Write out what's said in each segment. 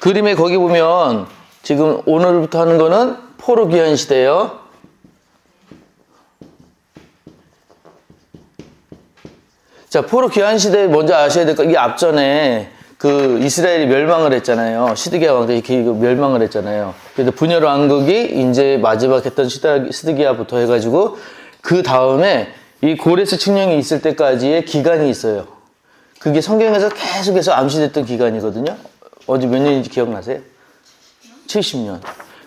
그림에 거기 보면 지금 오늘부터 하는 거는 포로 귀환 시대예요. 자, 포로 귀환 시대 먼저 아셔야 될 거, 이게 앞전에 그 이스라엘이 멸망을 했잖아요. 시드기야 왕들이 멸망을 했잖아요. 그래서 분열 왕국이 이제 마지막 했던 시드기야부터 해가지고 그 다음에 이 고레스 칙령이 있을 때까지의 기간이 있어요. 그게 성경에서 계속해서 암시됐던 기간이거든요. 어디 몇 년인지 기억나세요? 70년.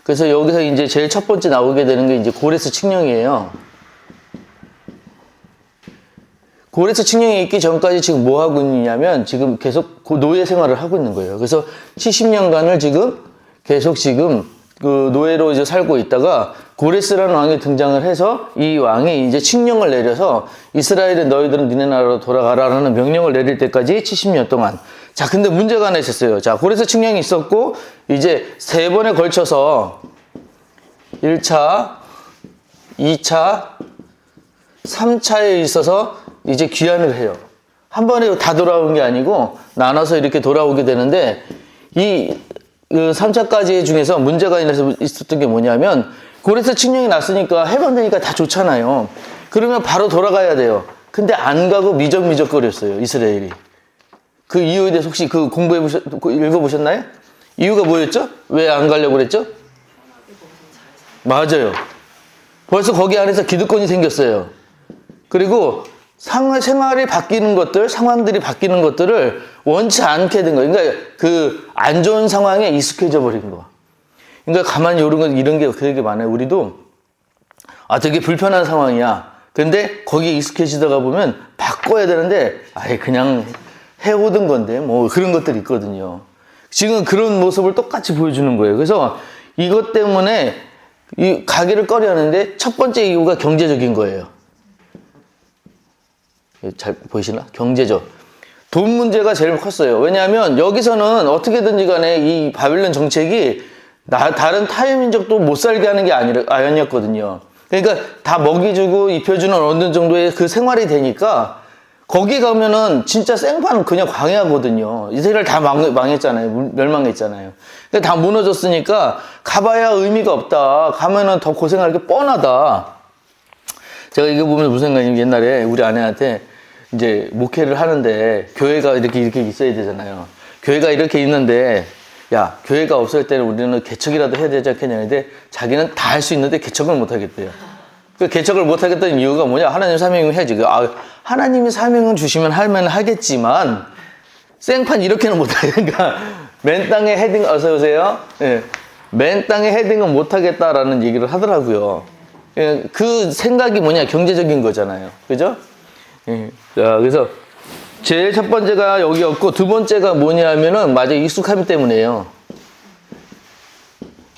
그래서 여기서 이제 제일 첫 번째 나오게 되는 게 이제 고레스 칙령이에요. 고레스 칙령이 있기 전까지 지금 뭐 하고 있냐면 지금 계속 노예 생활을 하고 있는 거예요. 그래서 70년간을 지금 계속 지금 그 노예로 이제 살고 있다가 고레스라는 왕이 등장을 해서 이 왕이 이제 칙령을 내려서 이스라엘의 너희들은 니네 나라로 돌아가라라는 명령을 내릴 때까지 70년 동안. 자, 근데 문제가 하나 있었어요. 자, 고레스 칙령이 있었고 이제 3번에 걸쳐서 1차, 2차, 3차에 있어서 이제 귀환을 해요. 한 번에 다 돌아온 게 아니고 나눠서 이렇게 돌아오게 되는데 이 3차까지 중에서 문제가 있었던 게 뭐냐면 고레스 칙령이 났으니까 해방되니까 다 좋잖아요. 그러면 바로 돌아가야 돼요. 근데 안 가고 미적미적거렸어요, 이스라엘이. 그 이유에 대해서 혹시 그 읽어보셨나요? 이유가 뭐였죠? 왜 안 가려고 그랬죠? 맞아요. 벌써 거기 안에서 기득권이 생겼어요. 그리고 생활이 바뀌는 것들, 상황들이 바뀌는 것들을 원치 않게 된 거예요. 그러니까 그 안 좋은 상황에 익숙해져 버린 거. 그러니까 가만히 이런 게 되게 많아요. 우리도 되게 불편한 상황이야. 근데 거기에 익숙해지다가 보면 바꿔야 되는데 아예 그냥 해오던 건데 뭐 그런 것들이 있거든요. 지금 그런 모습을 똑같이 보여주는 거예요. 그래서 이것 때문에 이 가기를 꺼려 하는데 첫 번째 이유가 경제적인 거예요. 잘 보이시나? 경제적. 돈 문제가 제일 컸어요. 왜냐하면 여기서는 어떻게든지 간에 이 바빌론 정책이 다른 타의 민족도 못 살게 하는 게 아니었거든요. 그러니까 다 먹이주고 입혀주는 어느 정도의 그 생활이 되니까 거기 가면은 진짜 생판 그냥 광야거든요. 이스라엘 다 망했잖아요. 멸망했잖아요. 그러니까 다 무너졌으니까 가봐야 의미가 없다. 가면은 더 고생할 게 뻔하다. 제가 이거 보면서 무슨 생각이냐면 옛날에 우리 아내한테 이제 목회를 하는데 교회가 이렇게 있어야 되잖아요. 교회가 이렇게 있는데 야, 교회가 없을 때는 우리는 개척이라도 해야 되지 않겠냐 근데 자기는 다 할 수 있는데 개척을 못 하겠대요. 그 개척을 못 하겠다는 이유가 뭐냐? 하나님 사명을 해야지. 하나님이 사명을 주시면 하면 하겠지만 생판 이렇게는 못 하니까 맨 땅에 헤딩 어서 오세요. 예. 맨 땅에 헤딩은 못 하겠다라는 얘기를 하더라고요. 예. 그 생각이 뭐냐? 경제적인 거잖아요. 그죠? 예. 자, 그래서 제일 첫 번째가 여기였고 두 번째가 뭐냐면은 맞아 익숙함 때문에요.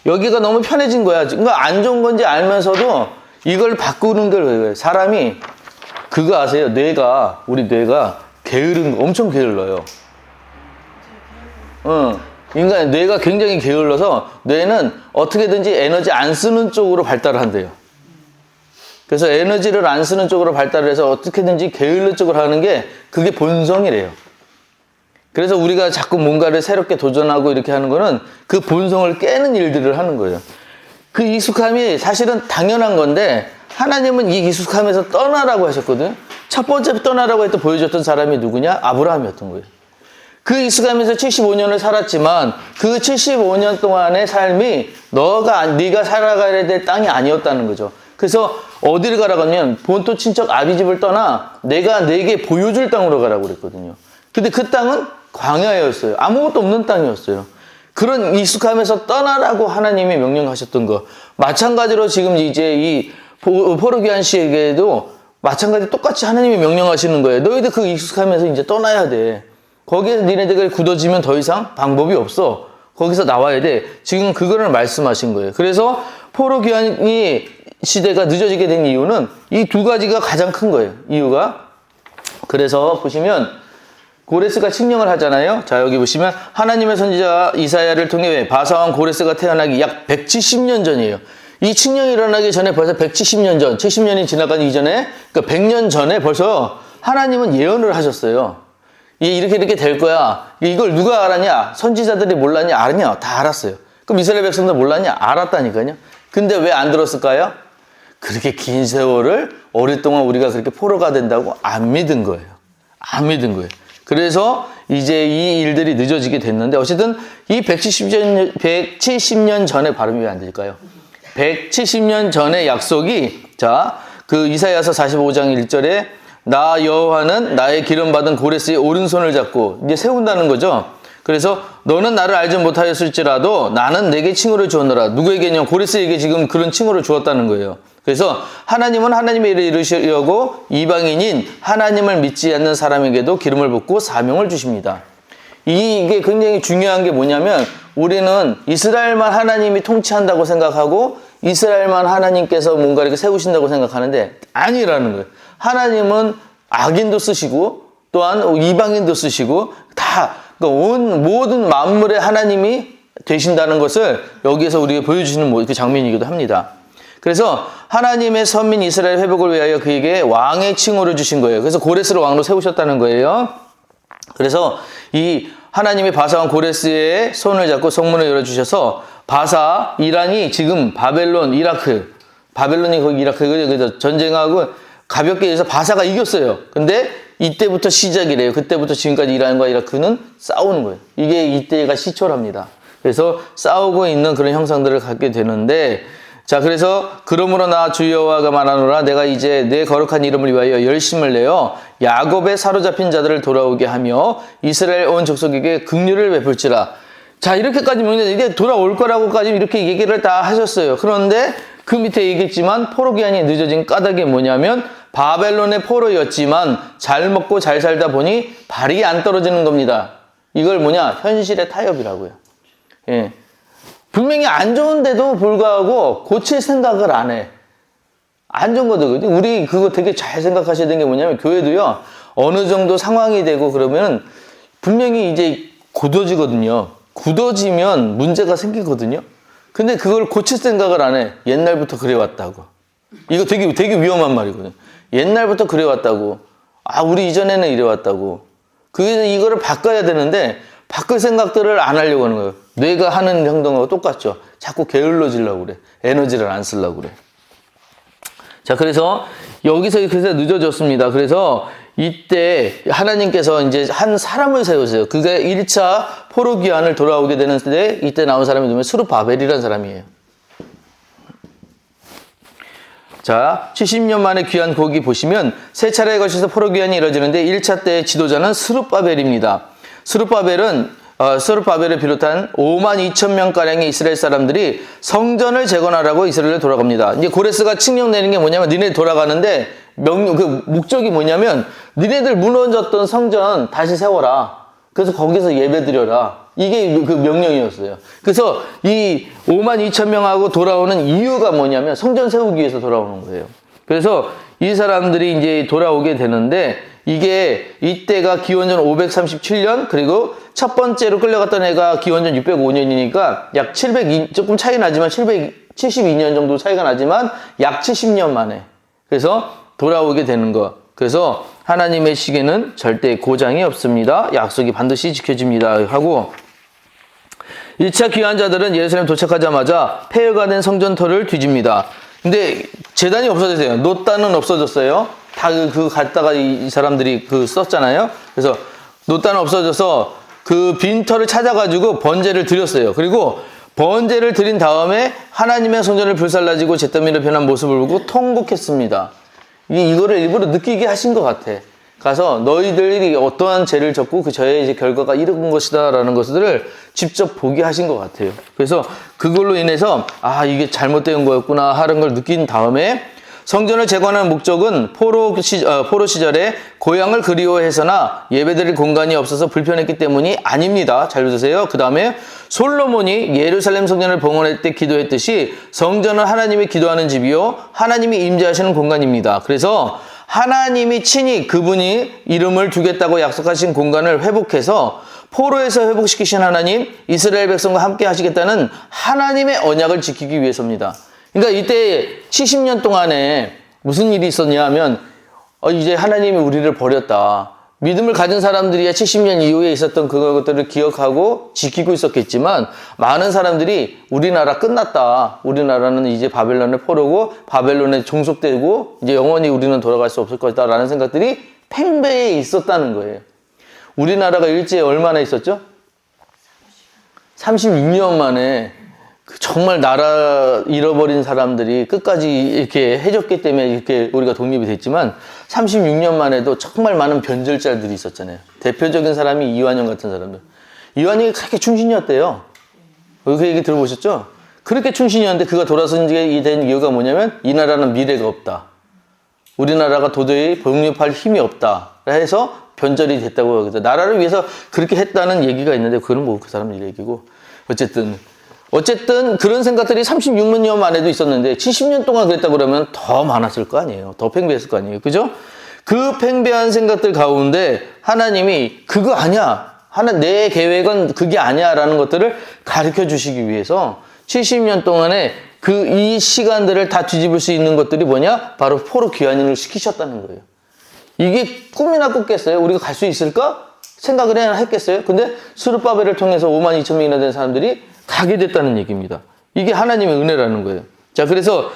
여기가 너무 편해진 거야. 그러니까 안 좋은 건지 알면서도 이걸 바꾸는 걸 사람이 그거 아세요? 우리 뇌가 게으른 거 엄청 게을러요. 인간 뇌가 굉장히 게을러서 뇌는 어떻게든지 에너지 안 쓰는 쪽으로 발달을 한대요. 그래서 에너지를 안 쓰는 쪽으로 발달을 해서 어떻게든지 게을른 쪽으로 하는 게 그게 본성이래요. 그래서 우리가 자꾸 뭔가를 새롭게 도전하고 이렇게 하는 거는 그 본성을 깨는 일들을 하는 거예요. 그 익숙함이 사실은 당연한 건데 하나님은 이 익숙함에서 떠나라고 하셨거든요. 첫 번째 떠나라고 했던 보여줬던 사람이 누구냐? 아브라함이었던 거예요. 그 익숙함에서 75년을 살았지만 그 75년 동안의 삶이 네가 살아가야 될 땅이 아니었다는 거죠. 그래서 어디를 가라고 하면 본토 친척 아비집을 떠나 내가 네게 보여줄 땅으로 가라고 그랬거든요. 근데 그 땅은 광야였어요. 아무것도 없는 땅이었어요. 그런 익숙함에서 떠나라고 하나님이 명령하셨던 거. 마찬가지로 지금 이제 이 포로 귀환 시에게도 마찬가지 똑같이 하나님이 명령하시는 거예요. 너희들 그 익숙함에서 이제 떠나야 돼. 거기에서 니네들이 굳어지면 더 이상 방법이 없어. 거기서 나와야 돼. 지금 그거를 말씀하신 거예요. 그래서 포로 귀환이 시대가 늦어지게 된 이유는 이 두 가지가 가장 큰 거예요. 이유가. 그래서 보시면 고레스가 칙령을 하잖아요. 자, 여기 보시면 하나님의 선지자 이사야를 통해 바사왕 고레스가 태어나기 약 170년 전이에요. 이 칙령이 일어나기 전에 벌써 170년 전, 70년이 지나가기 이전에, 그러니까 100년 전에 벌써 하나님은 예언을 하셨어요. 이렇게 될 거야. 이걸 누가 알았냐? 선지자들이 몰랐냐? 알았냐? 다 알았어요. 그럼 이스라엘 백성들 몰랐냐? 알았다니까요. 근데 왜 안 들었을까요? 그렇게 긴 세월을 오랫동안 우리가 그렇게 포로가 된다고 안 믿은 거예요. 안 믿은 거예요. 그래서 이제 이 일들이 늦어지게 됐는데 어쨌든 이 170년 전의 발음이 왜 안 될까요? 170년 전의 약속이 그 이사야서 45장 1절에 나 여호와는 나의 기름 받은 고레스의 오른손을 잡고 이제 세운다는 거죠. 그래서 너는 나를 알지 못하였을지라도 나는 내게 칭호를 주었노라. 누구에게냐? 고레스에게 지금 그런 칭호를 주었다는 거예요. 그래서 하나님은 하나님의 일을 이루시려고 이방인인 하나님을 믿지 않는 사람에게도 기름을 붓고 사명을 주십니다. 이게 굉장히 중요한 게 뭐냐면 우리는 이스라엘만 하나님이 통치한다고 생각하고 이스라엘만 하나님께서 뭔가 이렇게 세우신다고 생각하는데 아니라는 거예요. 하나님은 악인도 쓰시고 또한 이방인도 쓰시고 다 모든 만물의 하나님이 되신다는 것을 여기에서 우리가 보여주시는 그 장면이기도 합니다. 그래서 하나님의 선민 이스라엘 회복을 위하여 그에게 왕의 칭호를 주신 거예요. 그래서 고레스를 왕으로 세우셨다는 거예요. 그래서 이 하나님이 바사왕 고레스의 손을 잡고 성문을 열어주셔서 바사, 이란이 지금 바벨론이 거기 이라크 전쟁하고 가볍게 해서 바사가 이겼어요. 근데 이때부터 시작이래요. 그때부터 지금까지 이란과 이라크는 싸우는 거예요. 이게 이때가 시초랍니다. 그래서 싸우고 있는 그런 형상들을 갖게 되는데 그래서 그러므로 나 주 여호와가 말하노라 내가 이제 내 거룩한 이름을 위하여 열심을 내어 야곱의 사로잡힌 자들을 돌아오게 하며 이스라엘 온 족속에게 긍휼을 베풀지라. 이렇게까지 이게 돌아올 거라고까지 이렇게 얘기를 다 하셨어요. 그런데 그 밑에 얘기했지만 포로 기한이 늦어진 까닭이 뭐냐면 바벨론의 포로였지만 잘 먹고 잘 살다 보니 발이 안 떨어지는 겁니다. 이걸 현실의 타협이라고요. 예. 분명히 안 좋은데도 불구하고 고칠 생각을 안 해. 안 좋은 거거든요. 우리 그거 되게 잘 생각하셔야 되는 게 뭐냐면 교회도요. 어느 정도 상황이 되고 그러면 분명히 이제 굳어지거든요. 굳어지면 문제가 생기거든요. 근데 그걸 고칠 생각을 안 해. 옛날부터 그래왔다고. 이거 되게 위험한 말이거든요. 옛날부터 그래왔다고. 우리 이전에는 이래왔다고. 그래서 이거를 바꿔야 되는데 바꿀 생각들을 안 하려고 하는 거예요. 뇌가 하는 행동하고 똑같죠. 자꾸 게을러지려고 그래. 에너지를 안 쓰려고 그래. 그래서 여기서 그래서 늦어졌습니다. 그래서 이때 하나님께서 이제 한 사람을 세우세요. 그게 1차 포로 귀환을 돌아오게 되는데 이때 나온 사람이 누구냐면 스룹바벨이라는 사람이에요. 70년 만에 귀환 거기 보시면 세 차례에 걸쳐서 포로 귀환이 이루어지는데 1차 때의 지도자는 스룹바벨입니다. 스룹바벨을 비롯한 5만 2천 명가량의 이스라엘 사람들이 성전을 재건하라고 이스라엘에 돌아갑니다. 이제 고레스가 칙령 내는 게 뭐냐면 니네 돌아가는데 그 목적이 뭐냐면 니네들 무너졌던 성전 다시 세워라. 그래서 거기서 예배 드려라. 이게 그 명령이었어요. 그래서 이 5만 2천 명하고 돌아오는 이유가 뭐냐면 성전 세우기 위해서 돌아오는 거예요. 그래서 이 사람들이 이제 돌아오게 되는데 이게 이때가 기원전 537년 그리고 첫 번째로 끌려갔던 애가 기원전 605년이니까 약 702, 조금 차이 나지만 772년 정도 차이가 나지만 약 70년 만에 그래서 돌아오게 되는 거. 그래서 하나님의 시계는 절대 고장이 없습니다. 약속이 반드시 지켜집니다. 하고 1차 귀환자들은 예루살렘 도착하자마자 폐허가 된 성전터를 뒤집니다. 근데 제단이 없어졌어요. 노단은 없어졌어요. 다 갖다가 이 사람들이 썼잖아요. 그래서 노단은 없어져서 그 빈터를 찾아가지고 번제를 드렸어요. 그리고 번제를 드린 다음에 하나님의 성전을 불살라지고 잿더미로 변한 모습을 보고 통곡했습니다. 이거를 일부러 느끼게 하신 것 같아. 가서 너희들이 어떠한 죄를 졌고 그 죄의 이제 결과가 이런 것이다 라는 것들을 직접 보게 하신 것 같아요. 그래서 그걸로 인해서 이게 잘못된 거였구나 하는 걸 느낀 다음에 성전을 재건하는 목적은 포로 시절에 고향을 그리워해서나 예배드릴 공간이 없어서 불편했기 때문이 아닙니다. 잘 들으세요. 그 다음에 솔로몬이 예루살렘 성전을 봉헌할 때 기도했듯이 성전은 하나님이 기도하는 집이요 하나님이 임재하시는 공간입니다. 그래서 하나님이 친히 그분이 이름을 두겠다고 약속하신 공간을 회복해서 포로에서 회복시키신 하나님, 이스라엘 백성과 함께 하시겠다는 하나님의 언약을 지키기 위해서입니다. 그러니까 이때 70년 동안에 무슨 일이 있었냐 하면 이제 하나님이 우리를 버렸다. 믿음을 가진 사람들이야 70년 이후에 있었던 그것들을 기억하고 지키고 있었겠지만 많은 사람들이 우리나라 끝났다. 우리나라는 이제 바벨론의 포로고 바벨론에 종속되고 이제 영원히 우리는 돌아갈 수 없을 것이다라는 생각들이 팽배해 있었다는 거예요. 우리나라가 일제에 얼마나 있었죠? 36년 만에 정말 나라 잃어버린 사람들이 끝까지 이렇게 해줬기 때문에 이렇게 우리가 독립이 됐지만 36년 만에도 정말 많은 변절자들이 있었잖아요. 대표적인 사람이 이완용 같은 사람들. 이완용이 그렇게 충신이었대요. 그 얘기 들어보셨죠? 그렇게 충신이었는데 그가 돌아서게 된 이유가 뭐냐면 이 나라는 미래가 없다. 우리나라가 도저히 독립할 힘이 없다. 해서 변절이 됐다고 하거든요. 나라를 위해서 그렇게 했다는 얘기가 있는데 그건 뭐 그 사람 얘기고 어쨌든 그런 생각들이 36년 만에도 있었는데 70년 동안 그랬다 그러면 더 많았을 거 아니에요. 더 팽배했을 거 아니에요. 그죠? 그 팽배한 생각들 가운데 하나님이 그거 아니야. 내 계획은 그게 아니야. 라는 것들을 가르쳐 주시기 위해서 70년 동안에 이 시간들을 다 뒤집을 수 있는 것들이 뭐냐? 바로 포로 귀환인을 시키셨다는 거예요. 이게 꿈이나 꿨겠어요? 우리가 갈 수 있을까? 생각을 해야 했겠어요? 근데 스룹바벨을 통해서 5만 2천 명이나 된 사람들이 가게 됐다는 얘기입니다. 이게 하나님의 은혜라는 거예요. 자, 그래서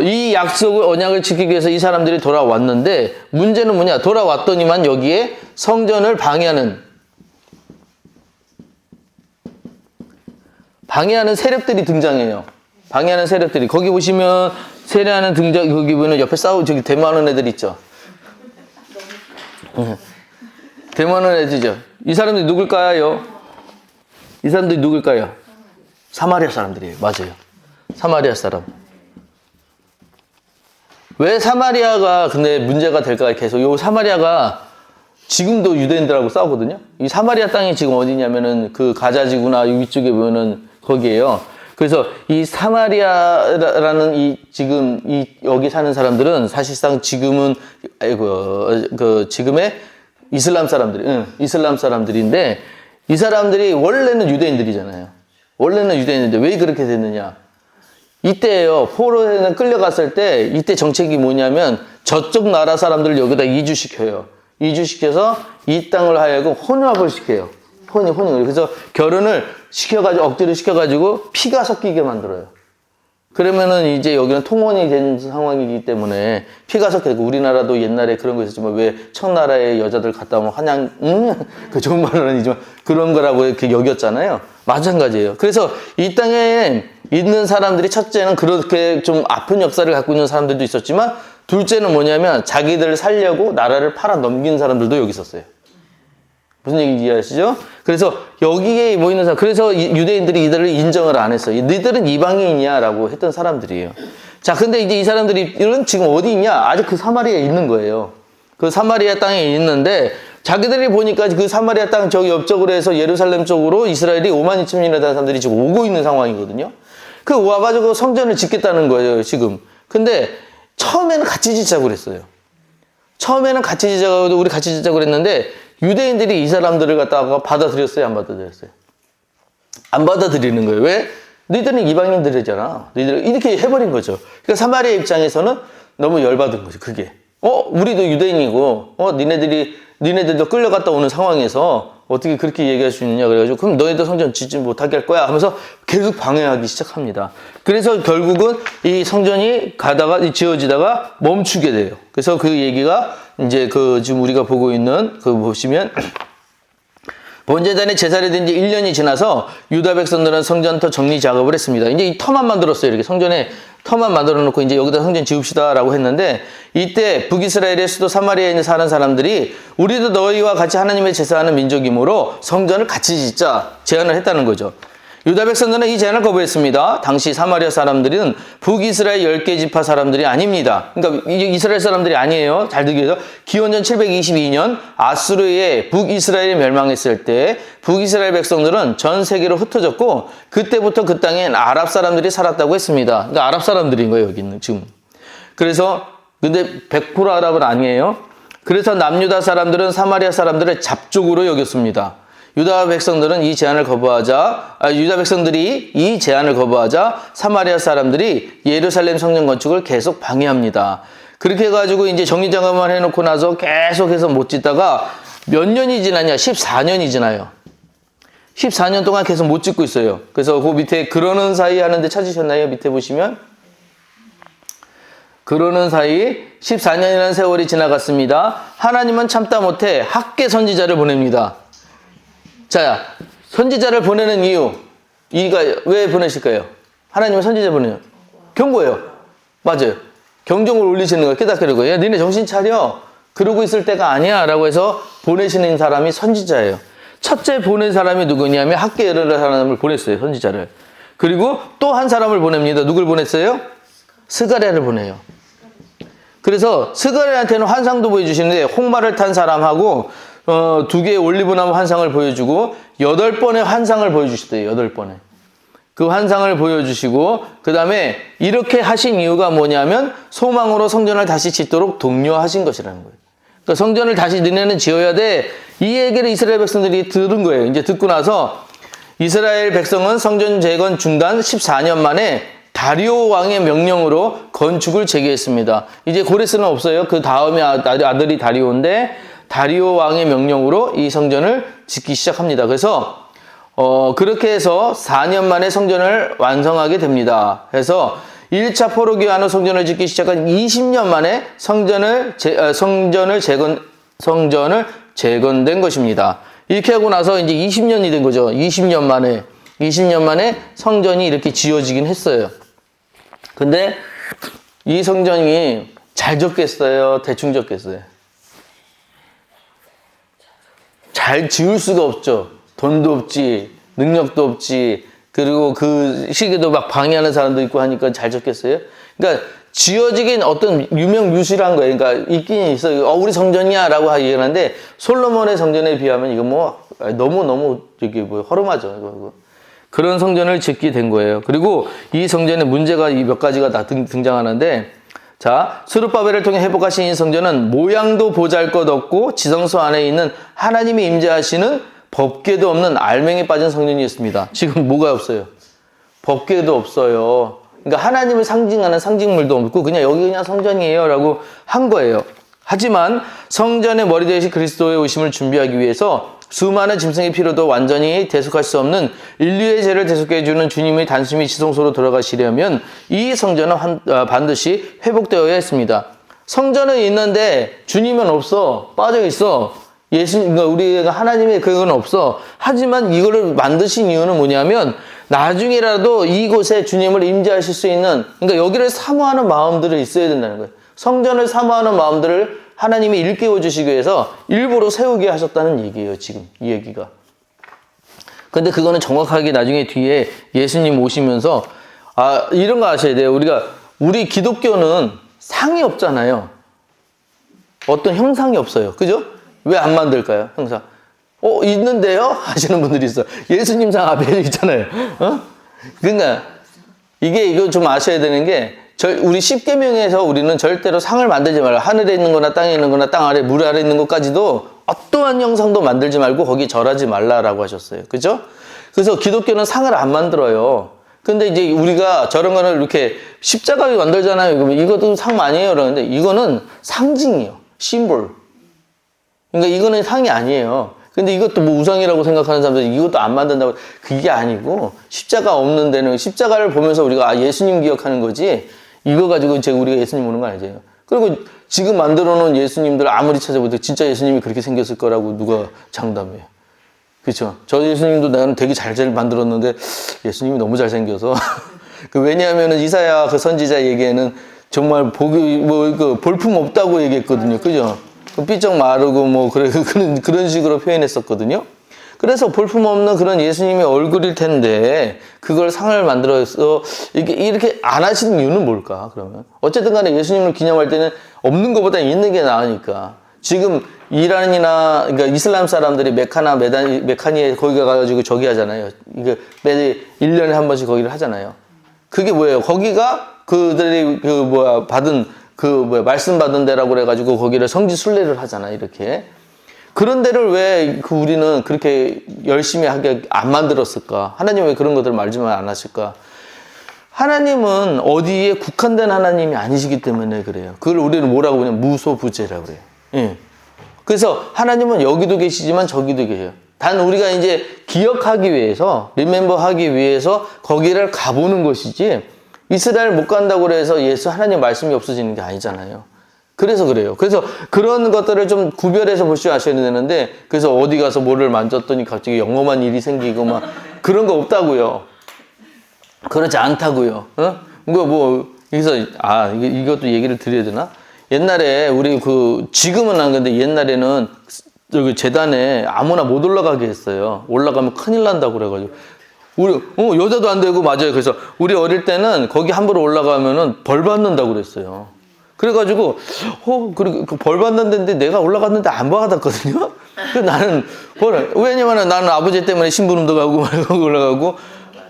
이 약속을 언약을 지키기 위해서 이 사람들이 돌아왔는데 문제는 뭐냐? 돌아왔더니만 여기에 성전을 방해하는 세력들이 등장해요. 방해하는 세력들이. 거기 보시면 세례하는 등장, 거기 보면 옆에 저기 대모하는 애들 있죠. 대모하는 애들이죠. 이 사람들이 누굴까요? 이 사람들이 누굴까요? 사마리아 사람들이에요. 맞아요. 사마리아 사람. 왜 사마리아가 근데 문제가 될까? 계속 요 사마리아가 지금도 유대인들하고 싸우거든요. 이 사마리아 땅이 지금 어디냐면은 그 가자지구나 위쪽에 보면은 거기에요. 그래서 이 사마리아라는 여기 사는 사람들은 사실상 지금은 지금의 이슬람 사람들인데 이 사람들이 원래는 유대인들이잖아요. 원래는 유대인인데 왜 그렇게 됐느냐? 이때요. 포로에는 끌려갔을 때 이때 정책이 뭐냐면 저쪽 나라 사람들을 여기다 이주시켜요. 이주시켜서 이 땅을 하여금 혼합을 시켜요. 혼인을. 그래서 결혼을 억지로 시켜가지고 피가 섞이게 만들어요. 그러면은 이제 여기는 통혼이 된 상황이기 때문에 피가 섞이고 우리나라도 옛날에 그런 거 있었지만 왜 청나라의 여자들 갔다 오면 그 좋은 말은 아니지만 그런 거라고 이렇게 여겼잖아요. 마찬가지예요. 그래서 이 땅에 있는 사람들이 첫째는 그렇게 좀 아픈 역사를 갖고 있는 사람들도 있었지만 둘째는 뭐냐면 자기들을 살려고 나라를 팔아 넘긴 사람들도 여기 있었어요. 무슨 얘기인지 이해하시죠? 그래서 여기에 모이는 사람, 그래서 유대인들이 이들을 인정을 안 했어요. 너희들은 이방인이야 라고 했던 사람들이에요. 자, 근데 이제 이 사람들은 지금 어디 있냐? 아직 그 사마리아에 있는 거예요. 그 사마리아 땅에 있는데 자기들이 보니까 그 사마리아 땅 저기 옆쪽으로 해서 예루살렘 쪽으로 이스라엘이 5만 2천 명이나 되는 사람들이 지금 오고 있는 상황이거든요. 그 와가지고 성전을 짓겠다는 거예요, 지금. 근데 처음에는 같이 짓자고 그랬어요. 처음에는 같이 짓자고, 우리 같이 짓자고 그랬는데 유대인들이 이 사람들을 갖다가 받아들였어요? 안 받아들였어요? 안 받아들이는 거예요. 왜? 너희들은 이방인들이잖아. 너희들 이렇게 해버린 거죠. 그러니까 사마리아 입장에서는 너무 열받은 거죠. 그게. 우리도 유대인이고, 니네들도 끌려갔다 오는 상황에서 어떻게 그렇게 얘기할 수 있느냐. 그래가지고, 그럼 너희도 성전 짓지 못하게 할 거야 하면서 계속 방해하기 시작합니다. 그래서 결국은 이 성전이 지어지다가 멈추게 돼요. 그래서 그 얘기가 이제 지금 우리가 보고 있는 보시면 번제단이 제사를 된 지 1년이 지나서 유다 백성들은 성전터 정리 작업을 했습니다. 이제 이 터만 만들었어요. 이렇게 성전에 터만 만들어 놓고 이제 여기다 성전 지읍시다라고 했는데 이때 북이스라엘의 수도 사마리아에 사는 사람들이 우리도 너희와 같이 하나님의 제사하는 민족이므로 성전을 같이 짓자 제안을 했다는 거죠. 유다 백성들은 이 제안을 거부했습니다. 당시 사마리아 사람들은 북이스라엘 10개 지파 사람들이 아닙니다. 그러니까 이스라엘 사람들이 아니에요. 잘 듣기 위해서 기원전 722년 아수르의 북이스라엘이 멸망했을 때 북이스라엘 백성들은 전 세계로 흩어졌고 그때부터 그 땅엔 아랍 사람들이 살았다고 했습니다. 그러니까 아랍 사람들인 거예요, 여기는 지금. 그래서 근데 100% 아랍은 아니에요. 그래서 남유다 사람들은 사마리아 사람들을 잡족으로 여겼습니다. 유다 백성들이 이 제안을 거부하자 사마리아 사람들이 예루살렘 성전 건축을 계속 방해합니다. 그렇게 해가지고 이제 정리장관만 해놓고 나서 계속해서 못 짓다가 몇 년이 지났냐? 14년이 지나요. 14년 동안 계속 못 짓고 있어요. 그래서 그 밑에 그러는 사이 하는데 찾으셨나요? 밑에 보시면. 그러는 사이 14년이라는 세월이 지나갔습니다. 하나님은 참다 못해 학계 선지자를 보냅니다. 자, 선지자를 보내는 이유가 왜 보내실까요? 하나님은 선지자 보내요. 경고예요. 맞아요. 경종을 울리시는 거예요. 깨닫게 하는 거예요. 야, 니네 정신 차려. 그러고 있을 때가 아니야. 라고 해서 보내시는 사람이 선지자예요. 첫째 보낸 사람이 누구냐면 학계라는 사람을 보냈어요. 선지자를. 그리고 또 한 사람을 보냅니다. 누굴 보냈어요? 스가랴를 보내요. 그래서 스가랴한테는 환상도 보여주시는데 홍마를 탄 사람하고 2개의 올리브나무 환상을 보여주고 8번의 환상을 보여주시대요. 8번의. 그 환상을 보여주시고 그 다음에 이렇게 하신 이유가 뭐냐면 소망으로 성전을 다시 짓도록 독려하신 것이라는 거예요. 그러니까 성전을 다시 너네는 지어야 돼. 이 얘기를 이스라엘 백성들이 들은 거예요. 이제 듣고 나서 이스라엘 백성은 성전 재건 중단 14년 만에 다리오 왕의 명령으로 건축을 재개했습니다. 이제 고레스는 없어요. 그 다음에 아들이 다리오인데 다리오 왕의 명령으로 이 성전을 짓기 시작합니다. 그래서 그렇게 해서 4년 만에 성전을 완성하게 됩니다. 그래서 1차 포로기 후 성전을 짓기 시작한 20년 만에 성전을 재건된 것입니다. 이렇게 하고 나서 이제 20년이 된 거죠. 20년 만에 성전이 이렇게 지어지긴 했어요. 근데 이 성전이 잘 졌겠어요? 대충 졌겠어요? 잘 지을 수가 없죠. 돈도 없지, 능력도 없지, 그리고 그 시기도 막 방해하는 사람도 있고 하니까 잘 졌겠어요? 그러니까 지어지긴 어떤 유명무실한 거예요. 그러니까 있긴 있어요. 우리 성전이야 라고 얘기하는데 솔로몬의 성전에 비하면 이거 뭐 너무 저기 뭐 허름하죠. 이거. 그런 성전을 짓게 된 거예요. 그리고 이 성전에 문제가 몇 가지가 다 등장하는데, 자, 스룹바벨을 통해 회복하신 이 성전은 모양도 보잘것없고 지성소 안에 있는 하나님이 임재하시는 법궤도 없는 알맹이 빠진 성전이었습니다. 지금 뭐가 없어요? 법궤도 없어요. 그러니까 하나님을 상징하는 상징물도 없고 그냥 여기 그냥 성전이에요 라고 한 거예요. 하지만 성전의 머리 되신 그리스도의 오심을 준비하기 위해서 수많은 짐승의 피로도 완전히 대속할 수 없는 인류의 죄를 대속해 주는 주님의 단숨이 지성소로 들어가시려면 이 성전은 반드시 회복되어야 했습니다. 성전은 있는데 주님은 없어. 빠져 있어. 그러니까 우리가 하나님의 그건 없어. 하지만 이거를 만드신 이유는 뭐냐면 나중에라도 이곳에 주님을 임재하실 수 있는, 그러니까 여기를 사모하는 마음들이 있어야 된다는 거예요. 성전을 사모하는 마음들을 하나님이 일깨워 주시기 위해서 일부러 세우게 하셨다는 얘기예요. 지금 이 얘기가. 근데 그거는 정확하게 나중에 뒤에 예수님 오시면서 이런 거 아셔야 돼요. 우리 기독교는 상이 없잖아요. 어떤 형상이 없어요. 그죠? 왜 안 만들까요? 형상. 있는데요? 하시는 분들이 있어요. 예수님 상 앞에 있잖아요. 그러니까 이거 좀 아셔야 되는 게 우리 10계명에서 우리는 절대로 상을 만들지 말라. 하늘에 있는 거나 땅에 있는 거나 땅 아래 물 아래 있는 것까지도 어떠한 형상도 만들지 말고 거기 절하지 말라라고 하셨어요. 그죠? 그래서 기독교는 상을 안 만들어요. 근데 이제 우리가 저런 거는 이렇게 십자가 만들잖아요. 그러면 이것도 상 아니에요. 그러는데 이거는 상징이에요. 심볼. 그러니까 이거는 상이 아니에요. 근데 이것도 뭐 우상이라고 생각하는 사람들은 이것도 안 만든다고. 그게 아니고 십자가 없는 데는 십자가를 보면서 우리가 예수님 기억하는 거지 이거 가지고 우리가 예수님 보는 건 아니에요. 그리고 지금 만들어 놓은 예수님들 아무리 찾아봐도 진짜 예수님이 그렇게 생겼을 거라고 누가 장담해요. 그렇죠? 저 예수님도 나는 되게 잘 만들었는데 예수님이 너무 잘생겨서 왜냐하면 이사야 그 선지자 얘기에는 정말 볼품 없다고 얘기했거든요. 그죠? 삐쩍 마르고 그런 식으로 표현했었거든요. 그래서 볼품없는 그런 예수님의 얼굴일 텐데 그걸 상을 만들어서 이렇게 안 하시는 이유는 뭘까? 그러면 어쨌든 간에 예수님을 기념할 때는 없는 것보다 있는 게 나으니까. 지금 이란이나 그러니까 이슬람 사람들이 메카니에 거기 가가지고 저기 하잖아요. 이거 매 1년에 한 번씩 거기를 하잖아요. 그게 뭐예요? 거기가 그들이 받은 말씀 받은 데라고 그래가지고 거기를 성지 순례를 하잖아, 이렇게. 그런 데를 왜 우리는 그렇게 열심히 하게 안 만들었을까? 하나님 왜 그런 것들을 말지만 안 하실까? 하나님은 어디에 국한된 하나님이 아니시기 때문에 그래요. 그걸 우리는 뭐라고 그러냐면 무소부재라고 그래요. 예. 그래서 하나님은 여기도 계시지만 저기도 계셔요. 단 우리가 이제 기억하기 위해서, 리멤버 하기 위해서 거기를 가보는 것이지, 이스라엘 못 간다고 해서 예수 하나님 말씀이 없어지는 게 아니잖아요. 그래서 그래요. 그래서 그런 것들을 좀 구별해서 볼 줄 아셔야 되는데, 그래서 어디 가서 뭐를 만졌더니 갑자기 영험한 일이 생기고 막 그런 거 없다고요. 그렇지 않다고요. 어? 이거 뭐 여기서 이것도 얘기를 드려야 되나? 옛날에 우리 지금은 안 그런데 옛날에는 여기 재단에 아무나 못 올라가게 했어요. 올라가면 큰일 난다고 그래가지고. 우리 여자도 안 되고 맞아요. 그래서 우리 어릴 때는 거기 함부로 올라가면은 벌 받는다고 그랬어요. 그래가지고 그리고 벌 받는데 내가 올라갔는데 안 받았거든요. 그 나는 왜냐면은 나는 아버지 때문에 신부름도 가고 올라가고.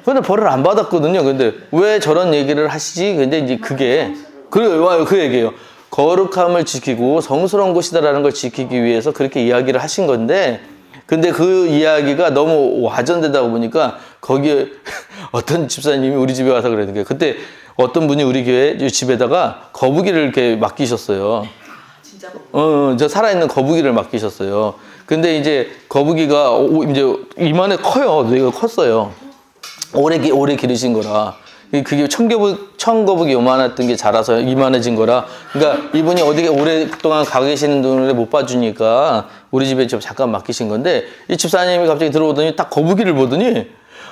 근데 벌을 안 받았거든요. 근데 왜 저런 얘기를 하시지? 근데 이제 그게 그 얘기예요. 거룩함을 지키고 성스러운 곳이다라는 걸 지키기 위해서 그렇게 이야기를 하신 건데, 근데 그 이야기가 너무 와전되다 보니까 거기에 어떤 집사님이 우리 집에 와서 그러는 거예요. 그때 어떤 분이 우리 교회 집에다가 거북이를 이렇게 맡기셨어요. 진짜 거북이? 저 살아있는 거북이를 맡기셨어요. 근데 이제 거북이가 이제 이만해 커요. 뇌가 컸어요. 오래 기르신 거라. 그게 청거북이 요만했던 게 자라서 이만해진 거라. 그러니까 이분이 어디에 오랫동안 가 계시는 분을 못 봐주니까 우리 집에 좀 잠깐 맡기신 건데, 이 집사님이 갑자기 들어오더니 딱 거북이를 보더니,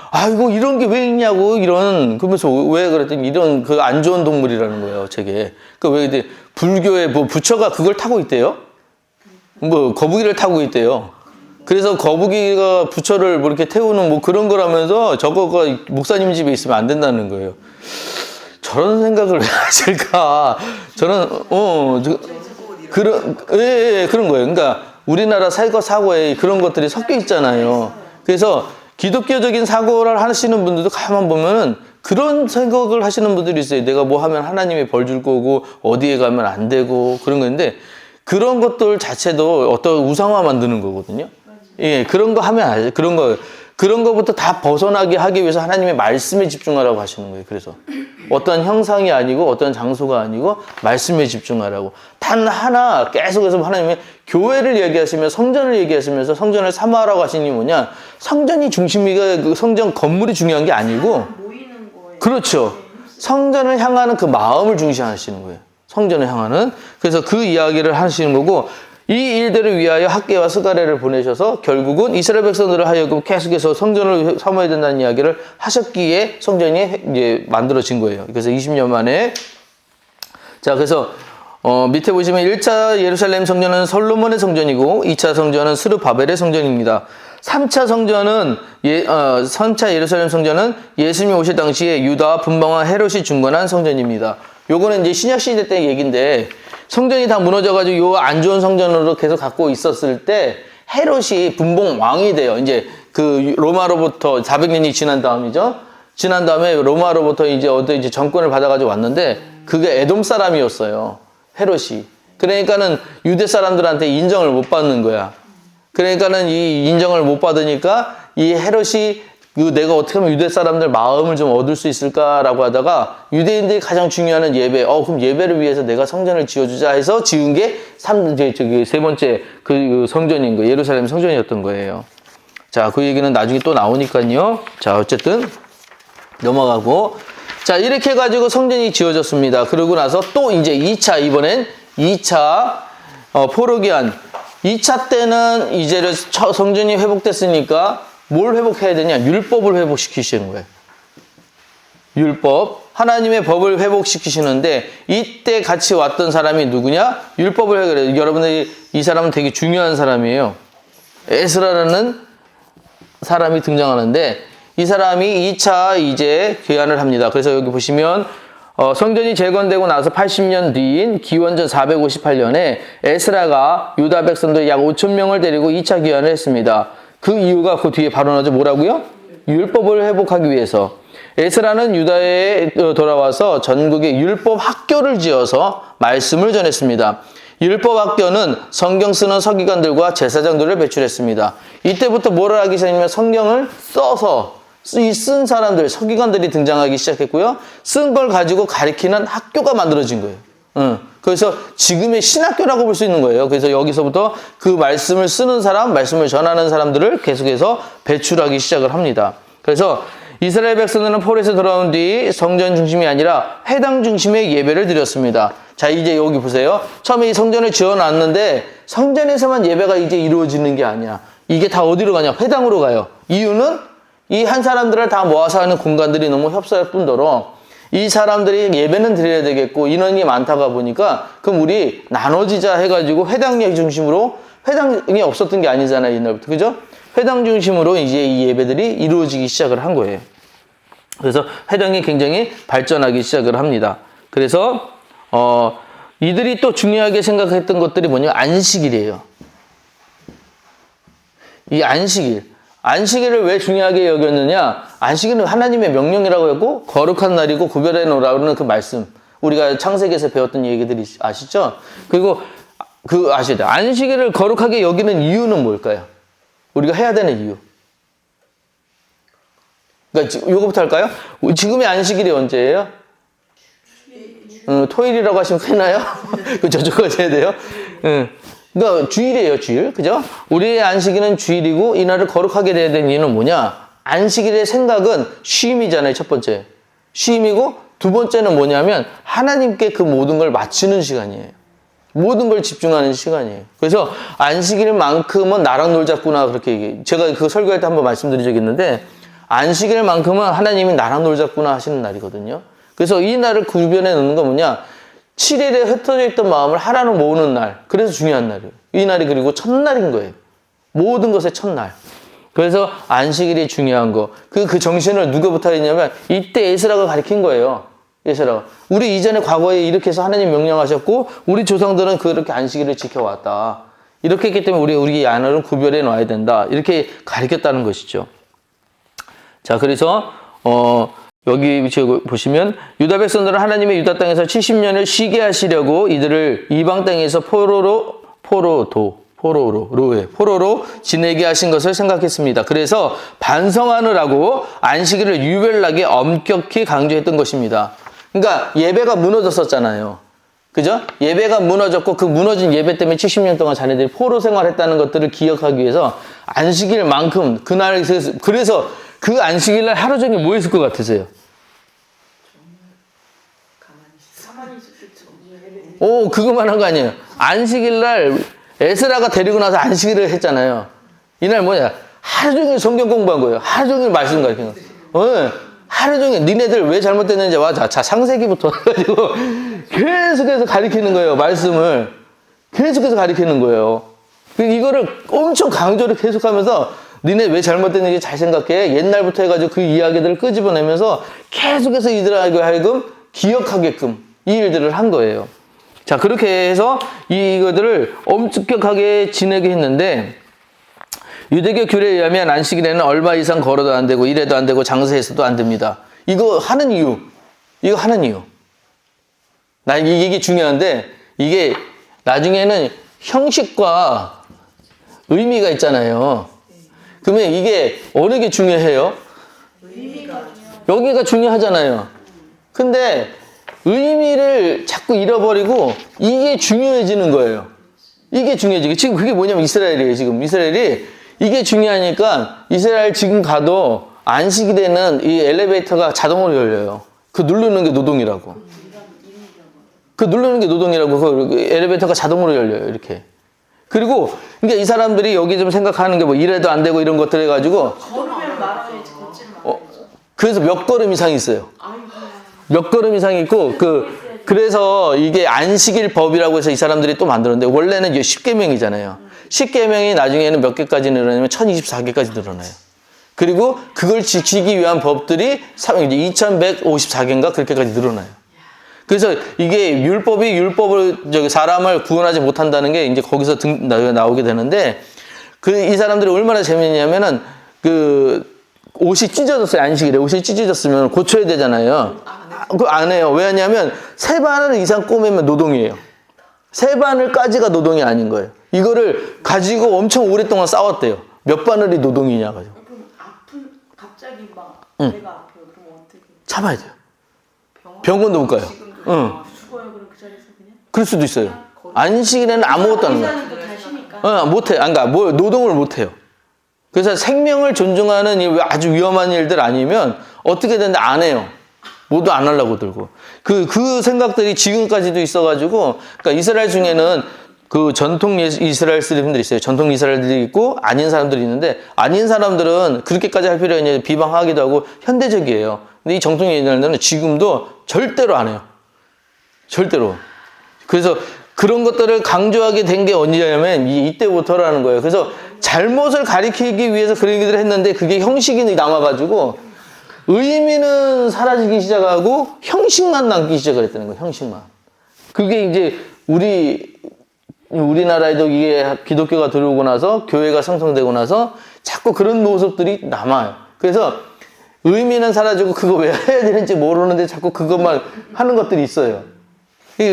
아이고 이런 게 왜 있냐고, 그러면서 왜 그랬더니 이런 안 좋은 동물이라는 거예요, 저게. 왜 불교의 부처가 그걸 타고 있대요? 거북이를 타고 있대요. 그래서 거북이가 부처를 이렇게 태우는 그런 거라면서 저거가 목사님 집에 있으면 안 된다는 거예요. 저런 생각을 왜 하실까? 그런 거예요. 그러니까 우리나라 사고에 그런 것들이 섞여 있잖아요. 그래서 기독교적인 사고를 하시는 분들도 가만 보면은 그런 생각을 하시는 분들이 있어요. 내가 뭐 하면 하나님이 벌 줄 거고, 어디에 가면 안 되고, 그런 건데, 그런 것들 자체도 어떤 우상화 만드는 거거든요. 예, 그런 거 하면 안 돼. 그런 거부터 다 벗어나게 하기 위해서 하나님의 말씀에 집중하라고 하시는 거예요. 그래서 어떤 형상이 아니고 어떤 장소가 아니고 말씀에 집중하라고. 단 하나 계속해서 하나님의 교회를 얘기하시면서 성전을 얘기하시면서 성전을 사모하라고 하시니 뭐냐? 성전이 중심이가 성전 건물이 중요한 게 아니고, 모이는 거에 그렇죠. 성전을 향하는 그 마음을 중시하시는 거예요. 성전을 향하는. 그래서 그 이야기를 하시는 거고, 이 일들을 위하여 학개와 스가랴를 보내셔서 결국은 이스라엘 백성들을 하여금 계속해서 성전을 사모해야 된다는 이야기를 하셨기에 성전이 이제 만들어진 거예요. 그래서 20년 만에. 자, 그래서 밑에 보시면 1차 예루살렘 성전은 솔로몬의 성전이고 2차 성전은 스르바벨의 성전입니다. 3차 성전은 3차 예루살렘 성전은 예수님이 오실 당시에 유다와 분방한 헤롯이 중건한 성전입니다. 요거는 이제 신약 시대 때 얘기인데, 성전이 다 무너져가지고 요 안 좋은 성전으로 계속 갖고 있었을 때 헤롯이 분봉 왕이 돼요. 이제 로마로부터 400년이 지난 다음이죠. 지난 다음에 로마로부터 이제 정권을 받아가지고 왔는데, 그게 에돔 사람이었어요. 헤롯이. 그러니까는 유대 사람들한테 인정을 못 받는 거야. 그러니까는 이 인정을 못 받으니까 이 헤롯이 내가 어떻게 하면 유대 사람들 마음을 좀 얻을 수 있을까라고 하다가 유대인들이 가장 중요한 예배, 그럼 예배를 위해서 내가 성전을 지어주자 해서 지은 게 세 번째 그 성전인 거예요. 예루살렘 성전이었던 거예요. 자, 그 얘기는 나중에 또 나오니까요. 자, 어쨌든 넘어가고. 자, 이렇게 해가지고 성전이 지어졌습니다. 그러고 나서 또 이제 이번엔 2차 포로기한. 2차 때는 이제 성전이 회복됐으니까 뭘 회복해야 되냐? 율법을 회복시키시는 거예요. 율법. 하나님의 법을 회복시키시는데, 이때 같이 왔던 사람이 누구냐? 율법을 해결해요. 여러분들이 이 사람은 되게 중요한 사람이에요. 에스라라는 사람이 등장하는데, 이 사람이 2차 이제 귀환을 합니다. 그래서 여기 보시면 성전이 재건되고 나서 80년 뒤인 기원전 458년에 에스라가 유다 백성들 약 5,000명을 데리고 2차 귀환을 했습니다. 그 이유가 그 뒤에 바로 나오죠. 뭐라고요? 율법을 회복하기 위해서. 에스라는 유다에 돌아와서 전국에 율법 학교를 지어서 말씀을 전했습니다. 율법 학교는 성경 쓰는 서기관들과 제사장들을 배출했습니다. 이때부터 뭐를 하기 시작하냐면 성경을 써서 이 쓴 사람들, 서기관들이 등장하기 시작했고요. 쓴 걸 가지고 가리키는 학교가 만들어진 거예요. 그래서 지금의 신학교라고 볼 수 있는 거예요. 그래서 여기서부터 그 말씀을 쓰는 사람, 말씀을 전하는 사람들을 계속해서 배출하기 시작을 합니다. 그래서 이스라엘 백성들은 포로에서 돌아온 뒤 성전 중심이 아니라 회당 중심의 예배를 드렸습니다. 자, 이제 여기 보세요. 처음에 이 성전을 지어놨는데 성전에서만 예배가 이제 이루어지는 게 아니야. 이게 다 어디로 가냐? 회당으로 가요. 이유는 이 한 사람들을 다 모아서 하는 공간들이 너무 협소할 뿐더러 이 사람들이 예배는 드려야 되겠고 인원이 많다가 보니까 그럼 우리 나눠지자 해가지고 회당 중심으로, 회당이 없었던 게 아니잖아요, 옛날부터. 그죠? 회당 중심으로 이제 이 예배들이 이루어지기 시작을 한 거예요. 그래서 회당이 굉장히 발전하기 시작을 합니다. 그래서 이들이 또 중요하게 생각했던 것들이 뭐냐면 안식일이에요. 이 안식일을 왜 중요하게 여겼느냐? 안식일은 하나님의 명령이라고 했고 거룩한 날이고 구별해 놓으라는 그 말씀. 우리가 창세기에서 배웠던 얘기들이 아시죠? 그리고 아셔야 돼요. 안식일을 거룩하게 여기는 이유는 뭘까요? 우리가 해야 되는 이유. 그러니까 이거부터 할까요? 지금의 안식일이 언제예요? 토요일이라고 하시면 큰일 나요? 그 저쪽까지 해야 돼요? 그러니까 주일이에요, 주일. 그죠? 우리의 안식일은 주일이고 이날을 거룩하게 해야 되는 이유는 뭐냐? 안식일의 생각은 쉼이잖아요, 첫 번째. 쉼이고 두 번째는 뭐냐면 하나님께 그 모든 걸 바치는 시간이에요. 모든 걸 집중하는 시간이에요. 그래서 안식일만큼은 나랑 놀자꾸나 그렇게 얘기해요. 제가 그 설교할 때 한번 말씀드린 적이 있는데 안식일만큼은 하나님이 나랑 놀자꾸나 하시는 날이거든요. 그래서 이 날을 구별해 놓는 건 뭐냐? 7일에 흩어져 있던 마음을 하나로 모으는 날. 그래서 중요한 날이에요. 이 날이 그리고 첫날인 거예요. 모든 것의 첫날. 그래서 안식일이 중요한 거. 그 정신을 누구부터 했냐면 이때 에스라가 가르친 거예요. 에스라가. 우리 이전에 과거에 이렇게 해서 하나님 명령하셨고 우리 조상들은 그렇게 안식일을 지켜왔다. 이렇게 했기 때문에 우리 이 안을 구별해 놔야 된다. 이렇게 가르쳤다는 것이죠. 자, 그래서 여기 보시면 유다 백성들은 하나님의 유다 땅에서 70년을 쉬게 하시려고 이들을 이방 땅에서 포로로 지내게 하신 것을 생각했습니다. 그래서 반성하느라고 안식일을 유별나게 엄격히 강조했던 것입니다. 그러니까 예배가 무너졌었잖아요. 그죠? 예배가 무너졌고 그 무너진 예배 때문에 70년 동안 자네들이 포로 생활했다는 것들을 기억하기 위해서 안식일만큼 그날 그래서 그 안식일날 하루 종일 뭐 했을 것 같으세요? 가만히 있었겠죠. 그것만 한 거 아니에요. 안식일날 에스라가 데리고 나서 안식일을 했잖아요. 이날 뭐냐? 하루 종일 성경 공부한 거예요. 하루 종일 말씀 가르치는 거예요. 하루 종일 니네들 왜 잘못됐는지 자 창세기부터 해가지고 계속해서 가르치는 거예요. 말씀을 계속해서 가르치는 거예요. 이거를 엄청 강조를 계속하면서 니네 왜 잘못됐는지 잘 생각해. 옛날부터 해가지고 그 이야기들을 끄집어내면서 계속해서 이들에게 하여금 기억하게끔 이 일들을 한 거예요. 자, 그렇게 해서 이것들을 엄격하게 지내게 했는데 유대교 규례에 의하면 안식일에는 얼마 이상 걸어도 안 되고 일해도 안 되고 장사해서도 안 됩니다. 이거 하는 이유. 이게 중요한데 이게 나중에는 형식과 의미가 있잖아요. 그러면 이게 어느 게 중요해요? 여기가 중요하잖아요. 근데 의미를 자꾸 잃어버리고 이게 중요해지는 거예요. 이게 중요해지고 지금 그게 뭐냐면 이스라엘이에요. 지금 이스라엘이 이게 중요하니까 이스라엘 지금 가도 안식일에는 이 엘리베이터가 자동으로 열려요. 그 누르는 게 노동이라고. 그 엘리베이터가 자동으로 열려요. 이렇게. 그리고 그러니까 이 사람들이 여기 좀 생각하는 게 뭐 이래도 안 되고 이런 것들 해가지고 걸으면 말아야지 걷질 말아야지. 그래서 몇 걸음 이상이 있어요. 몇 걸음 이상이 있고 그래서 이게 안식일 법이라고 해서 이 사람들이 또 만들었는데 원래는 이게 10계명이잖아요. 10계명이 나중에는 몇 개까지 늘어나면 1024개까지 늘어나요. 그리고 그걸 지키기 위한 법들이 2154개인가 그렇게까지 늘어나요. 그래서 이게 율법을 사람을 구원하지 못한다는 게 이제 거기서 나오게 되는데 이 사람들이 얼마나 재밌냐면은 옷이 찢어졌어요. 안식일에 옷이 찢어졌으면 고쳐야 되잖아요. 그거 안 해요. 왜냐하면 세 바늘 이상 꼬매면 노동이에요. 세 바늘까지가 노동이 아닌 거예요. 이거를 가지고 엄청 오랫동안 싸웠대요. 몇 바늘이 노동이냐 가지고. 그럼 갑자기 막 배가 아파요. 그럼 어떻게? 참아야 돼요. 병원? 병원도 못 가요. 지금도 응. 죽어요. 그럼 그 자리에서 그냥? 그럴 수도 있어요. 안식일에는 아무것도 안 해요. 의사는 또 다시니까. 못해. 그러니까 뭐 노동을 못 해요. 그래서 생명을 존중하는 이 아주 위험한 일들 아니면 어떻게든 안 해요. 모두 안 하려고 들고. 그 생각들이 지금까지도 있어가지고, 그러니까 이스라엘 중에는 그 전통 이스라엘 사람들이 있어요. 전통 이스라엘들이 있고, 아닌 사람들이 있는데, 아닌 사람들은 그렇게까지 할 필요가 있냐 비방하기도 하고, 현대적이에요. 근데 이 정통 이스라엘들은 지금도 절대로 안 해요. 절대로. 그래서 그런 것들을 강조하게 된 게 언제냐면, 이때부터라는 거예요. 그래서 잘못을 가리키기 위해서 그런 얘기들을 했는데, 그게 형식이 남아가지고, 의미는 사라지기 시작하고 형식만 남기 시작을 했다는 거예요. 형식만. 그게 이제 우리나라에도 이게 기독교가 들어오고 나서 교회가 생성되고 나서 자꾸 그런 모습들이 남아요. 그래서 의미는 사라지고 그거 왜 해야 되는지 모르는데 자꾸 그것만 하는 것들이 있어요.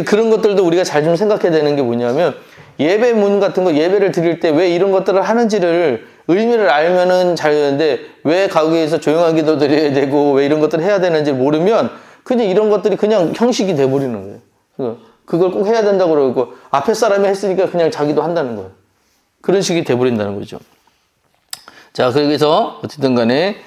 그런 것들도 우리가 잘 좀 생각해야 되는 게 뭐냐면 예배문 같은 거 예배를 드릴 때 왜 이런 것들을 하는지를 의미를 알면은 잘 되는데 왜 거기에서 조용한 기도 드려야 되고 왜 이런 것들을 해야 되는지 모르면 그냥 이런 것들이 그냥 형식이 돼버리는 거예요. 그걸 꼭 해야 된다고 그러고 앞에 사람이 했으니까 그냥 자기도 한다는 거예요. 그런 식이 돼버린다는 거죠. 자, 그래서 어쨌든 간에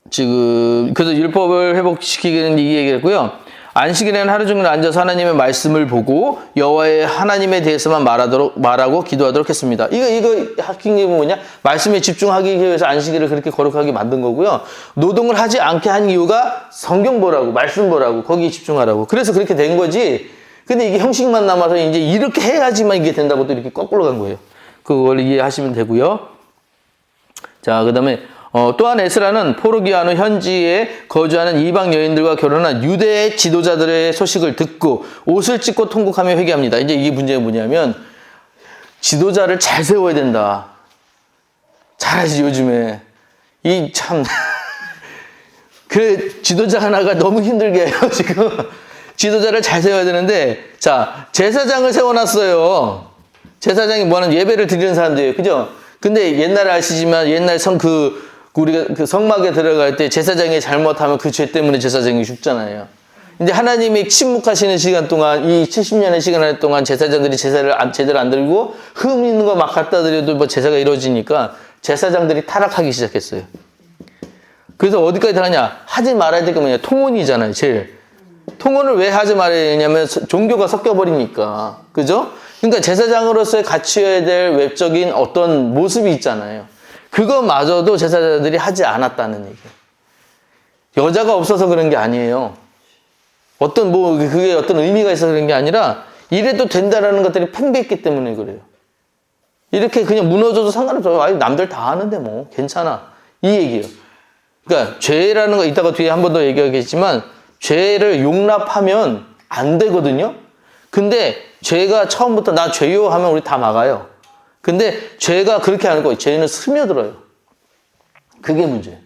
지금 그래서 율법을 회복시키기는 이 얘기했고요. 안식일에는 하루 종일 앉아서 하나님의 말씀을 보고 여호와의 하나님에 대해서만 말하고 기도하도록 했습니다. 이거 하신 게 뭐냐? 말씀에 집중하기 위해서 안식일을 그렇게 거룩하게 만든 거고요. 노동을 하지 않게 한 이유가 성경 보라고, 말씀 보라고, 거기에 집중하라고. 그래서 그렇게 된 거지. 근데 이게 형식만 남아서 이제 이렇게 해야지만 이게 된다고 또 이렇게 거꾸로 간 거예요. 그걸 이해하시면 되고요. 자, 그 다음에 또한 에스라는 포르기아노 현지에 거주하는 이방 여인들과 결혼한 유대 지도자들의 소식을 듣고 옷을 찢고 통곡하며 회개합니다. 이제 이게 문제가 뭐냐면 지도자를 잘 세워야 된다. 잘하지 요즘에 이 참 그 지도자 하나가 너무 힘들게 해요 지금. 지도자를 잘 세워야 되는데 자 제사장을 세워놨어요. 제사장이 뭐하는 예배를 드리는 사람들이에요, 그죠? 근데 옛날에 아시지만 옛날 우리가 그 성막에 들어갈 때 제사장이 잘못하면 그 죄 때문에 제사장이 죽잖아요. 근데 하나님이 침묵하시는 시간 동안 이 70년의 시간 동안 제사장들이 제사를 제대로 안 들고 흠 있는 거 막 갖다 드려도 뭐 제사가 이루어지니까 제사장들이 타락하기 시작했어요. 그래서 어디까지 들어가냐? 하지 말아야 될 게 뭐냐? 통혼이잖아요, 제일. 통혼을 왜 하지 말아야 되냐면 종교가 섞여버리니까. 그죠? 그러니까 제사장으로서의 갖추어야 될 외적인 어떤 모습이 있잖아요. 그거마저도 제사장들이 하지 않았다는 얘기예요. 여자가 없어서 그런 게 아니에요. 그게 어떤 의미가 있어서 그런 게 아니라 이래도 된다라는 것들이 팽배했기 때문에 그래요. 이렇게 그냥 무너져도 상관없어요. 아니, 남들 다 하는데 뭐 괜찮아. 이 얘기예요. 그러니까 죄라는 거 이따가 뒤에 한 번 더 얘기하겠지만 죄를 용납하면 안 되거든요. 근데 죄가 처음부터 나 죄요 하면 우리 다 막아요. 근데 죄가 그렇게 하는 거예요. 죄는 스며들어요. 그게 문제예요.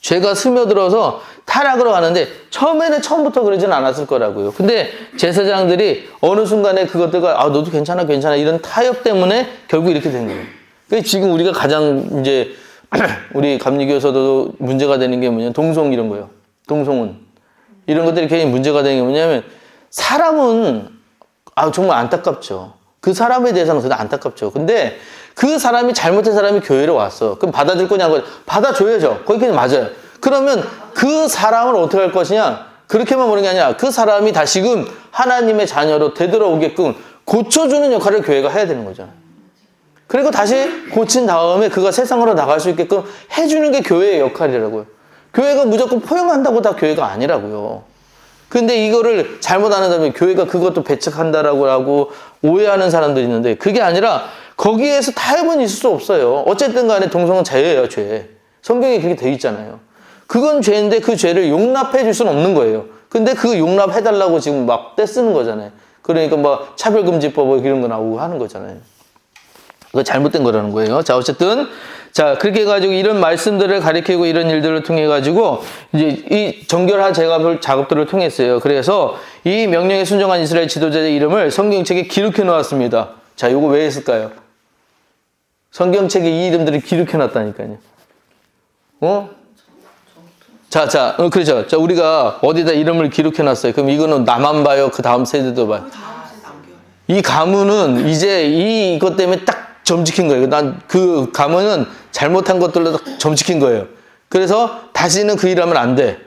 죄가 스며들어서 타락으로 가는데 처음부터 그러진 않았을 거라고요. 근데 제사장들이 어느 순간에 그것들과 너도 괜찮아 이런 타협 때문에 결국 이렇게 된 거예요. 그래서 지금 우리가 가장 이제 우리 감리교에서도 문제가 되는 게 뭐냐면 동성 이런 거예요. 동성혼. 이런 것들이 굉장히 문제가 되는 게 뭐냐면 사람은 정말 안타깝죠. 그 사람에 대해서는 그냥 안타깝죠. 근데 그 사람이 잘못한 사람이 교회로 왔어. 그럼 받아줄 거냐고. 받아줘야죠. 거기까지 맞아요. 그러면 그 사람을 어떻게 할 것이냐? 그렇게만 보는 게 아니라 그 사람이 다시금 하나님의 자녀로 되돌아오게끔 고쳐주는 역할을 교회가 해야 되는 거잖아요. 그리고 다시 고친 다음에 그가 세상으로 나갈 수 있게끔 해주는 게 교회의 역할이라고요. 교회가 무조건 포용한다고 다 교회가 아니라고요. 근데 이거를 잘못하는 사람이 교회가 그것도 배척한다라고 하고 오해하는 사람들이 있는데 그게 아니라 거기에서 타협은 있을 수 없어요. 어쨌든 간에 동성은 죄예요, 죄. 성경에 그렇게 되어 있잖아요. 그건 죄인데 그 죄를 용납해 줄 수는 없는 거예요. 근데 그 용납해달라고 지금 막 떼쓰는 거잖아요. 그러니까 뭐 차별금지법 이런 거 나오고 하는 거잖아요. 그거 잘못된 거라는 거예요. 자, 어쨌든 자, 그렇게 해가지고 이런 말씀들을 가리키고 이런 일들을 통해가지고 이제 이 정결한 작업들을 통했어요. 그래서 이 명령에 순종한 이스라엘 지도자의 이름을 성경책에 기록해 놓았습니다. 자, 이거 왜 했을까요? 성경책에 이 이름들을 기록해 놨다니까요. 그렇죠. 자, 우리가 어디다 이름을 기록해 놨어요. 그럼 이거는 나만 봐요? 그 다음 세대도 봐요? 이 가문은 이제 이것 때문에 딱 점찍힌 거예요. 난 그 가문은 잘못한 것들로 딱 점찍힌 거예요. 그래서 다시는 그 일 하면 안 돼.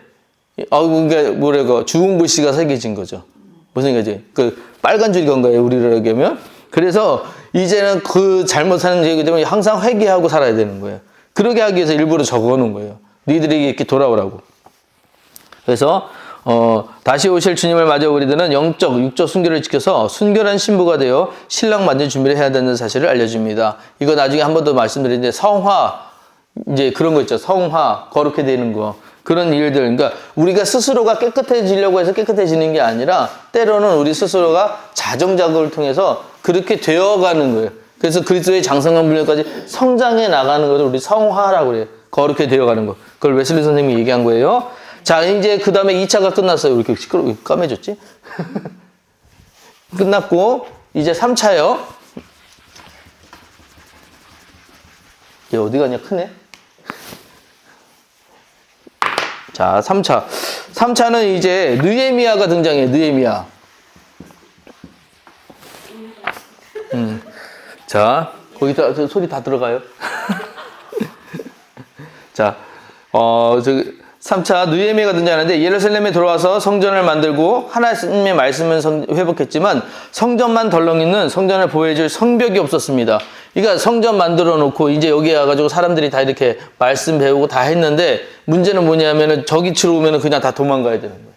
그러니까 뭐래고 죽은 글씨가 새겨진 거죠. 무슨 얘기지? 그 빨간 줄 건 거예요. 우리로 얘기하면. 그래서 이제는 그 잘못하는 얘기 때문에 항상 회개하고 살아야 되는 거예요. 그러게 하기 위해서 일부러 적어 놓은 거예요. 니들에게 이렇게 돌아오라고. 그래서 다시 오실 주님을 맞아 우리들은 영적, 육적 순결을 지켜서 순결한 신부가 되어 신랑 맞을 준비를 해야 되는 사실을 알려줍니다. 이거 나중에 한 번 더 말씀드리는데 성화, 이제 그런 거 있죠. 성화, 거룩해 되는 거. 그런 일들. 그러니까 우리가 스스로가 깨끗해지려고 해서 깨끗해지는 게 아니라 때로는 우리 스스로가 자정작업을 통해서 그렇게 되어가는 거예요. 그래서 그리스도의 장성한 분량까지 성장해 나가는 것을 우리 성화라고 그래요. 거룩해 되어가는 거. 그걸 웨슬리 선생님이 얘기한 거예요. 자, 이제 그 다음에 2차가 끝났어요. 왜 이렇게 시끄럽게 까매졌지? 끝났고, 이제 3차요. 얘 어디 가냐? 크네? 자, 3차. 3차는 이제 느헤미야가 등장해요. 느헤미야. 자, 거기 다 소리 다 들어가요. 자, 3차 느헤미야가 등장하는데 예루살렘에 들어와서 성전을 만들고 하나님의 말씀을 회복했지만 성전만 덜렁이는 성전을 보호해줄 성벽이 없었습니다. 그러니까 성전 만들어 놓고 이제 여기 와가지고 사람들이 다 이렇게 말씀 배우고 다 했는데 문제는 뭐냐면은 저기 들어오면은 그냥 다 도망가야 되는 거예요.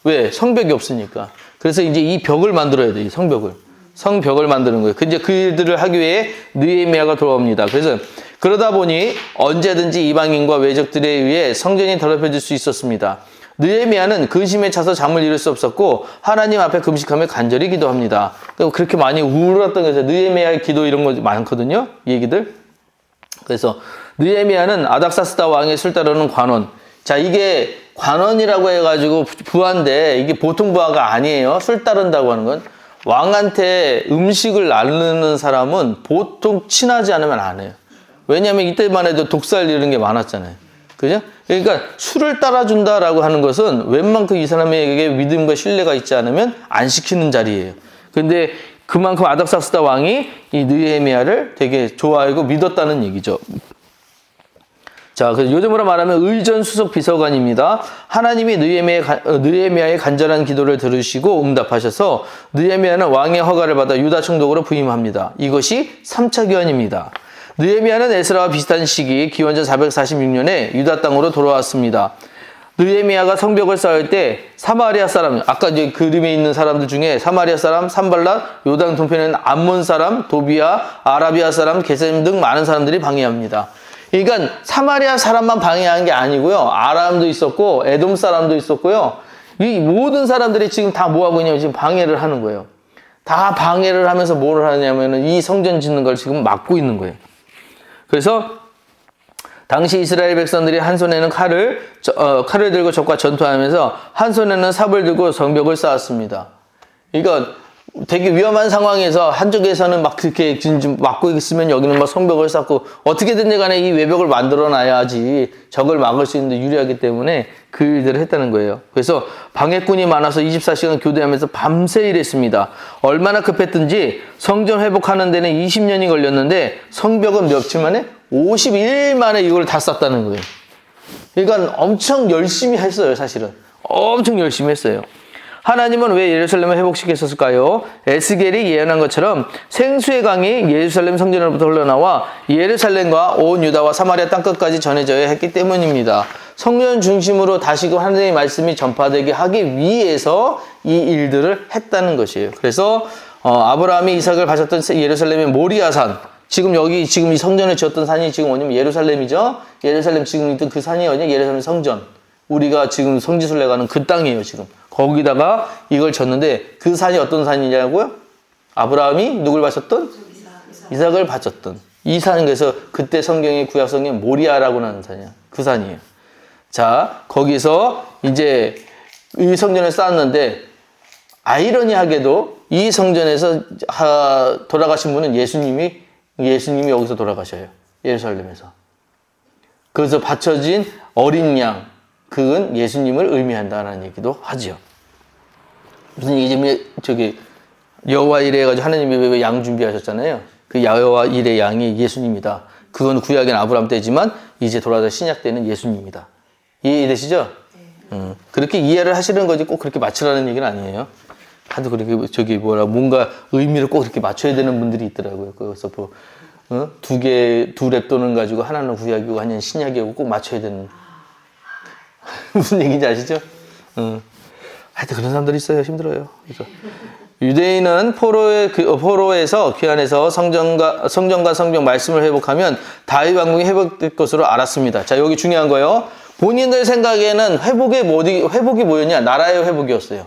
왜? 성벽이 없으니까. 그래서 이제 이 벽을 만들어야 돼. 이 성벽을. 성벽을 만드는 거예요. 이제 그 일들을 하기 위해 느헤미야가 돌아옵니다. 그래서 그러다 보니 언제든지 이방인과 외적들에 의해 성전이 더럽혀질 수 있었습니다. 느헤미야는 근심에 차서 잠을 이룰 수 없었고 하나님 앞에 금식하며 간절히 기도합니다. 그렇게 많이 우울했던 거죠. 느헤미야의 기도 이런 거 많거든요. 이 얘기들. 그래서 느헤미야는 아닥사스다 왕의 술 따르는 관원. 자, 이게 관원이라고 해가지고 부하인데 이게 보통 부하가 아니에요. 술 따른다고 하는 건. 왕한테 음식을 나누는 사람은 보통 친하지 않으면 안 해요. 왜냐하면 이때만 해도 독살 이런 게 많았잖아요. 그죠? 그러니까 술을 따라준다라고 하는 것은 웬만큼 이 사람에게 믿음과 신뢰가 있지 않으면 안 시키는 자리예요. 근데 그만큼 아닥사스다 왕이 이 느헤미야를 되게 좋아하고 믿었다는 얘기죠. 자, 그래서 요즘으로 말하면 의전 수석 비서관입니다. 하나님이 느헤미야의 간절한 기도를 들으시고 응답하셔서 느헤미야는 왕의 허가를 받아 유다 총독으로 부임합니다. 이것이 3차 교환입니다. 느헤미야는 에스라와 비슷한 시기 기원전 446년에 유다 땅으로 돌아왔습니다. 느헤미야가 성벽을 쌓을 때 사마리아 사람, 아까 이제 그림에 있는 사람들 중에 사마리아 사람, 산발랏, 요단 동편에는 암몬 사람, 도비아, 아라비아 사람, 게셈 등 많은 사람들이 방해합니다. 그러니까 사마리아 사람만 방해한 게 아니고요. 아람도 있었고 에돔 사람도 있었고요. 이 모든 사람들이 지금 다 뭐하고 있냐면 지금 방해를 하는 거예요. 다 방해를 하면서 뭘 하냐면은 이 성전 짓는 걸 지금 막고 있는 거예요. 그래서 당시 이스라엘 백성들이 한 손에는 칼을 들고 적과 전투하면서 한 손에는 삽을 들고 성벽을 쌓았습니다. 그러니까 되게 위험한 상황에서 한쪽에서는 막 그렇게 막고 있으면 여기는 막 성벽을 쌓고 어떻게든 간에 이 외벽을 만들어 놔야지 적을 막을 수 있는데 유리하기 때문에 그 일들을 했다는 거예요. 그래서 방해꾼이 많아서 24시간 교대하면서 밤새 일했습니다. 얼마나 급했든지 성전 회복하는 데는 20년이 걸렸는데 성벽은 며칠 만에? 51일 만에 이걸 다 쌓았다는 거예요. 그러니까 엄청 열심히 했어요, 사실은. 엄청 열심히 했어요. 하나님은 왜 예루살렘을 회복시켰을까요? 에스겔이 예언한 것처럼 생수의 강이 예루살렘 성전으로부터 흘러나와 예루살렘과 온 유다와 사마리아 땅끝까지 전해져야 했기 때문입니다. 성전 중심으로 다시금 하나님의 말씀이 전파되게 하기 위해서 이 일들을 했다는 것이에요. 그래서 아브라함이 이삭을 바쳤던 예루살렘의 모리아산, 지금 이 성전을 지었던 산이 지금 뭐냐면 예루살렘이죠. 예루살렘 지금 있던 그 산이 어디냐? 예루살렘 성전. 우리가 지금 성지순례 가는 그 땅이에요, 지금. 거기다가 이걸 졌는데 그 산이 어떤 산이냐고요? 아브라함이 누굴 바쳤던? 이삭을 바쳤던. 이 산은 그래서 그때 성경의 구약 성경 모리아라고 하는 산이야. 그 산이에요. 자, 거기서 이제 이 성전을 쌓았는데 아이러니하게도 이 성전에서 돌아가신 분은 예수님이 여기서 돌아가셔요. 예루살렘에서. 그래서 바쳐진 어린 양, 그건 예수님을 의미한다는 얘기도 하지요. 무슨 얘기냐면 저기 여호와 이레 해가지고 하나님이 왜 양 준비하셨잖아요. 그 여호와 이레 양이 예수님이다. 그건 구약엔 아브라함 때지만 이제 돌아서 신약 때는 예수님이다. 이해되시죠? 그렇게 이해를 하시는 거지 꼭 그렇게 맞추라는 얘기는 아니에요. 하도 그렇게 저기 뭔가 의미를 꼭 그렇게 맞춰야 되는 분들이 있더라고요. 그래서 뭐 두 랩돈을 가지고 하나는 구약이고 하나는 신약이고 꼭 맞춰야 되는 무슨 얘기인지 아시죠? 하여튼 그런 사람들이 있어요. 힘들어요. 그래서 유대인은 포로에서 귀환해서 성전과 성경 말씀을 회복하면 다윗 왕국이 회복될 것으로 알았습니다. 자, 여기 중요한 거예요. 본인들 생각에는 회복이 뭐였냐? 나라의 회복이었어요.